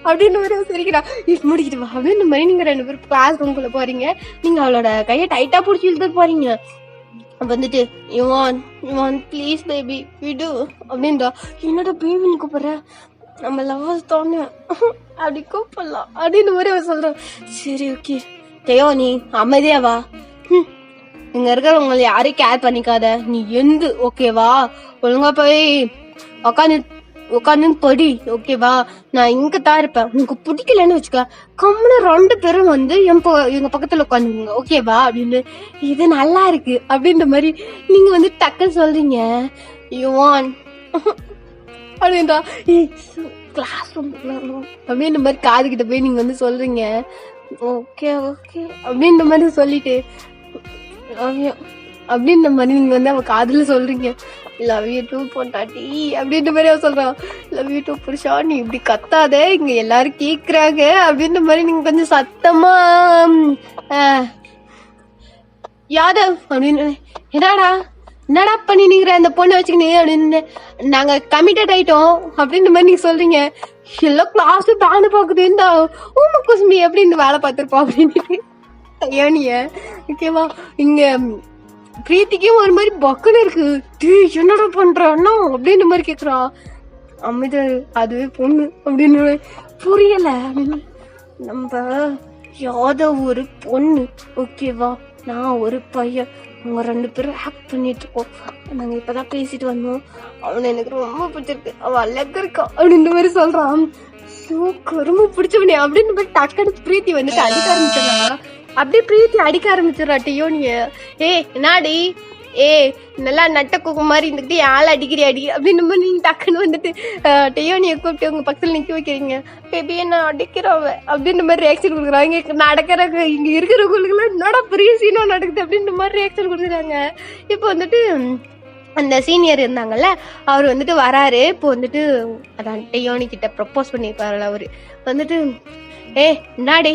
அப்படின்னு மாதிரி சிரிக்கிறா. முடிக்கிட்டு வா அப்படின்ற மாதிரி நீங்க 2 பேரும் கிளாஸ் ரூம்குள்ள போறீங்க. நீங்க அவளோட கையை டைட்டா பிடிச்சி இழுத்துட்டு போறீங்க. வந்துட்டு யுவான் ப்ளீஸ் பேபி விடு அப்படின்றா. என்னடா பேபின்னு கூப்பிடுற, நம்ம லவ்வர்ஸ் தானே அப்படி கூப்பிடலாம் அப்படின்னு மாதிரி அவன் சொல்றான். சரி ஓகே டேயோ நீ அமைதியாவா, இங்க இருக்கிறவங்களை யாரையும் கேர் பண்ணிக்காத, நீ எந்து ஓகேவா, ஒழுங்கா போய் உட்காந்து படி ஓகேவா, நான் இங்க தான் இருப்பேன், உனக்கு பிடிக்கலன்னு வச்சுக்க கம்முன்னு 2 பேரும் வந்து எங்க பக்கத்துல உட்காந்துங்க ஓகேவா அப்படின்னு. இது நல்லா இருக்கு அப்படின்ற மாதிரி நீங்க வந்து டக்குன்னு சொல்றீங்க. யுவான் அப்படின்றா கிளாஸ் ரூம் அப்படின்ற மாதிரி காதுகிட்ட போய் நீங்க வந்து சொல்றீங்க. ஓகே ஓகே அப்படின்ற மாதிரி சொல்லிட்டு அப்படின்ற மாதிரி நீங்க வந்து அவ காதுல சொல்றீங்க. லவ் யூ டூ பொண்டாட்டி அப்படின்ற மாதிரி அவ சொல்றான். லவ் யூ டூ புருஷா, நீ இப்படி கத்தாத, இங்க எல்லாரும் கேக்குறாங்க அப்படின்ற மாதிரி நீங்க கொஞ்சம் சத்தமா யாதவ் அப்படின்னு. என்னடா பண்ணி நீங்கிற அந்த பொண்ணை வச்சுக்கினு அப்படின்னு. நாங்க கமிட்டட் ஆயிட்டோம் அப்படின்ற மாதிரி நீங்க சொல்றீங்க. எல்லாம் கிளாஸ் தாண்டு பாக்குது இந்த ஊம குசுமி அப்படின்னு வேலை பார்த்திருப்போம் அப்படின்னு ஏனிய ஓகேவா. இங்க பிரீத்திக்கும் ஒரு மாதிரி பக்கல இருக்கு. என்னடா பண்றான்னா அப்படின்ற மாதிரி கேக்குறான். அமைதியா அதுவே பொண்ணு அப்படின்னு புரியல அப்படின்னு. நம்ம யாதவ் ஒரு பொண்ணு ஓகேவா, நான் ஒரு பையன், அவங்க 2 பேரும் ஆக்ட் பண்ணிட்டு இருக்கோம். நாங்க இப்பதான் பேசிட்டு வந்தோம், அவனை எனக்கு ரொம்ப பிடிச்சிருக்கு, அவ அழகா இருக்கா அப்படின்ற மாதிரி சொல்றான். கரும்பு பிடிச்சவனே அப்படின்னு போய் டக்குனு பிரீத்தி வந்துட்டு அடிக்க ஆரம்பிச்சிடலாம். அப்படியே பிரீத்தி அடிக்க ஆரம்பிச்சிடறா டியோனிய. என்னாடி நல்லா நட்ட குக்கு மாதிரி இருந்துக்கிட்டு ஆள் அடிக்கிறி அடி அப்படின்னு மாதிரி நீங்க டக்குன்னு வந்துட்டு டியோனியை கூப்பிட்டு உங்க பக்கத்துல நிக்க வைக்கிறீங்க. பேபி என்ன அடிக்கிறவ அப்படின்ற மாதிரி ரியாக்ஷன் கொடுக்குறாங்க. இங்க நடக்கிற இங்க இருக்கிறவங்களுக்கு எல்லாம் என்னடா பெரிய சீனா நடக்குது அப்படின்ற மாதிரி ரியாக்ஷன் கொடுக்குறாங்க. இப்போ வந்துட்டு அந்த சீனியர் இருந்தாங்கல்ல, அவர் வந்துட்டு வராரு. இப்போ வந்துட்டு அதான் டியோனி கிட்ட ப்ரப்போஸ் பண்ணியிருப்பாருல அவரு வந்துட்டு, என்னாடி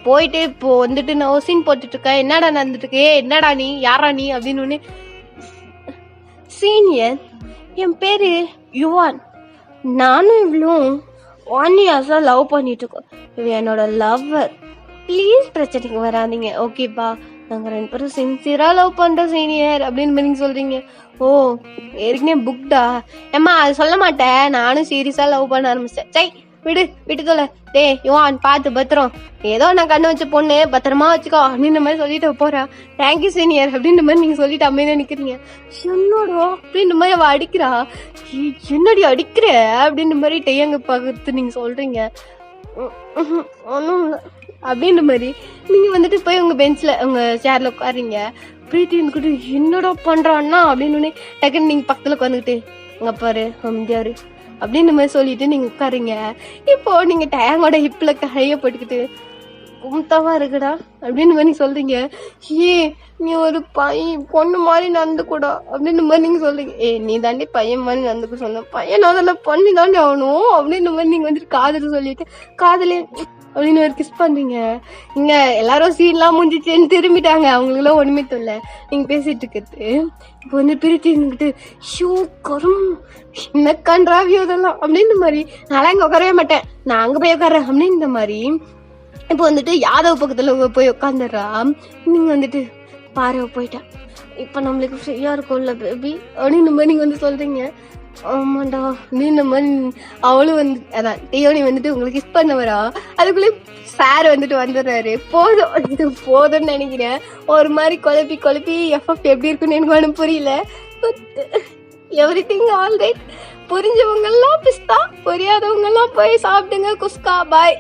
போயிட்டு இப்போ வந்துட்டு நான் சீன் போட்டுட்டு இருக்கேன், என்னடா நடந்துட்டு இருக்கு, என்னடா நீ யாரா நீ அப்படின்னு. சீனியர், என் பேரு யுவான், நானும் இவ்வளவும் 1 years லவ் பண்ணிட்டு இருக்கோம், இவ என்னோட லவ்வர், ப்ளீஸ் பிரச்சனைக்கு வராதிங்க ஓகேப்பா, நாங்க 2 பேரும் சின்சியரா லவ் பண்றோம் சீனியர் அப்படின்னு நீங்க சொல்றீங்க. ஓ ஏற்கனவே புக்டா? ஏம்மா அது சொல்ல மாட்டேன், நானும் சீரியஸா லவ் பண்ண ஆரம்பிச்சேன். சை விட்டு தொலை. யுவான் பார்த்து பத்திரம், ஏதோ நான் கண்ணு வச்ச பொண்ணு, பத்திரமா வச்சுக்கோ அப்படின்ற மாதிரி சொல்லிட்டு போறா. தேங்க்யூ சீனியர் அப்படின்ற மாதிரி நீங்க சொல்லிட்டு அமைதியா நிக்கிறீங்க. என்னடா அப்படின்ற மாதிரி அவ அடிக்கிறா. என்னடி அடிக்கிற அப்படின்ற மாதிரி டெய்யங்க பார்த்து நீங்க சொல்றீங்க. ஒன்னும் இல்லை அப்படின்ற மாதிரி நீங்க வந்துட்டு போய் உங்க பெஞ்ச்ல உங்க சேர்ல உட்காருங்க. பிரீத்தி இருந்துக்கிட்டு என்னடா பண்றான்னா அப்படின்னு டக்குன்னு நீங்க பக்கத்துல உட்காந்துக்கிட்டு உங்க பாரு அமைதியாரு அப்படின்ற மாதிரி சொல்லிட்டு நீங்க உட்காருங்க. இப்போ நீங்க டேங்கோட ஹிப்ல கைய போட்டுக்கிட்டு கும்தாவா இருக்குடா அப்படின்னு மாதிரி சொல்றீங்க. நீ ஒரு பொண்ணு மாதிரி நடந்து கூட அப்படின்ற மாதிரி நீங்க சொல்றீங்க. நீ தாண்டி பையன் மாதிரி நடந்துக்க சொன்ன, பையன் அதெல்லாம் பண்ணி தாண்டி ஆகணும் அப்படின்ற மாதிரி நீங்க வந்துட்டு காதல் சொல்லிட்டு காதலே அப்படின்னு ஒரு கிஸ் பண்றீங்க. இங்க எல்லாரும் சீன்லாம் முடிஞ்சிச்சேன்னு திரும்பிட்டாங்க, அவங்களுக்குலாம் ஒண்ணுமே தெரியல நீங்க பேசிட்டு இருக்கிறது. இப்போ வந்து பிரிச்சு இருந்துக்கிட்டு ஷூ கரும் என்ன கன்றாவியோ இதெல்லாம் அப்படின்ற மாதிரி, நான் இங்க உட்காரவே மாட்டேன், நான் அங்க போய் உட்கார்றேன் அப்படின்ற மாதிரி. இப்போ வந்துட்டு யாதவ் பக்கத்துல போய் உட்காந்துடுறா. நீங்க வந்துட்டு பாரு போயிட்டேன், இப்ப நம்மளுக்கு ஃப்ரீயா இருக்கும்ல பேபி அப்படின்னு மாதிரி நீங்க வந்து சொல்றீங்க. ஆமாண்டா அப்படின்ற மாதிரி அவளும் வந்து அதான் டியோனி வந்துட்டு உங்களுக்கு கிஸ் பண்ண வரா. அதுக்குள்ளே சார் வந்துட்டு வந்துடுறாரு. போதும் இது போதும்னு நினைக்கிறேன். ஒரு மாதிரி குழப்பி எஃப்எஃப் எப்படி இருக்குன்னு எனக்கு ஒன்றும் புரியல. Everything all right. புரிஞ்சவங்க எல்லாம் பிஸ்தா, புரியாதவங்க எல்லாம் போய் சாப்பிடுங்க குஸ்கா. பாய்.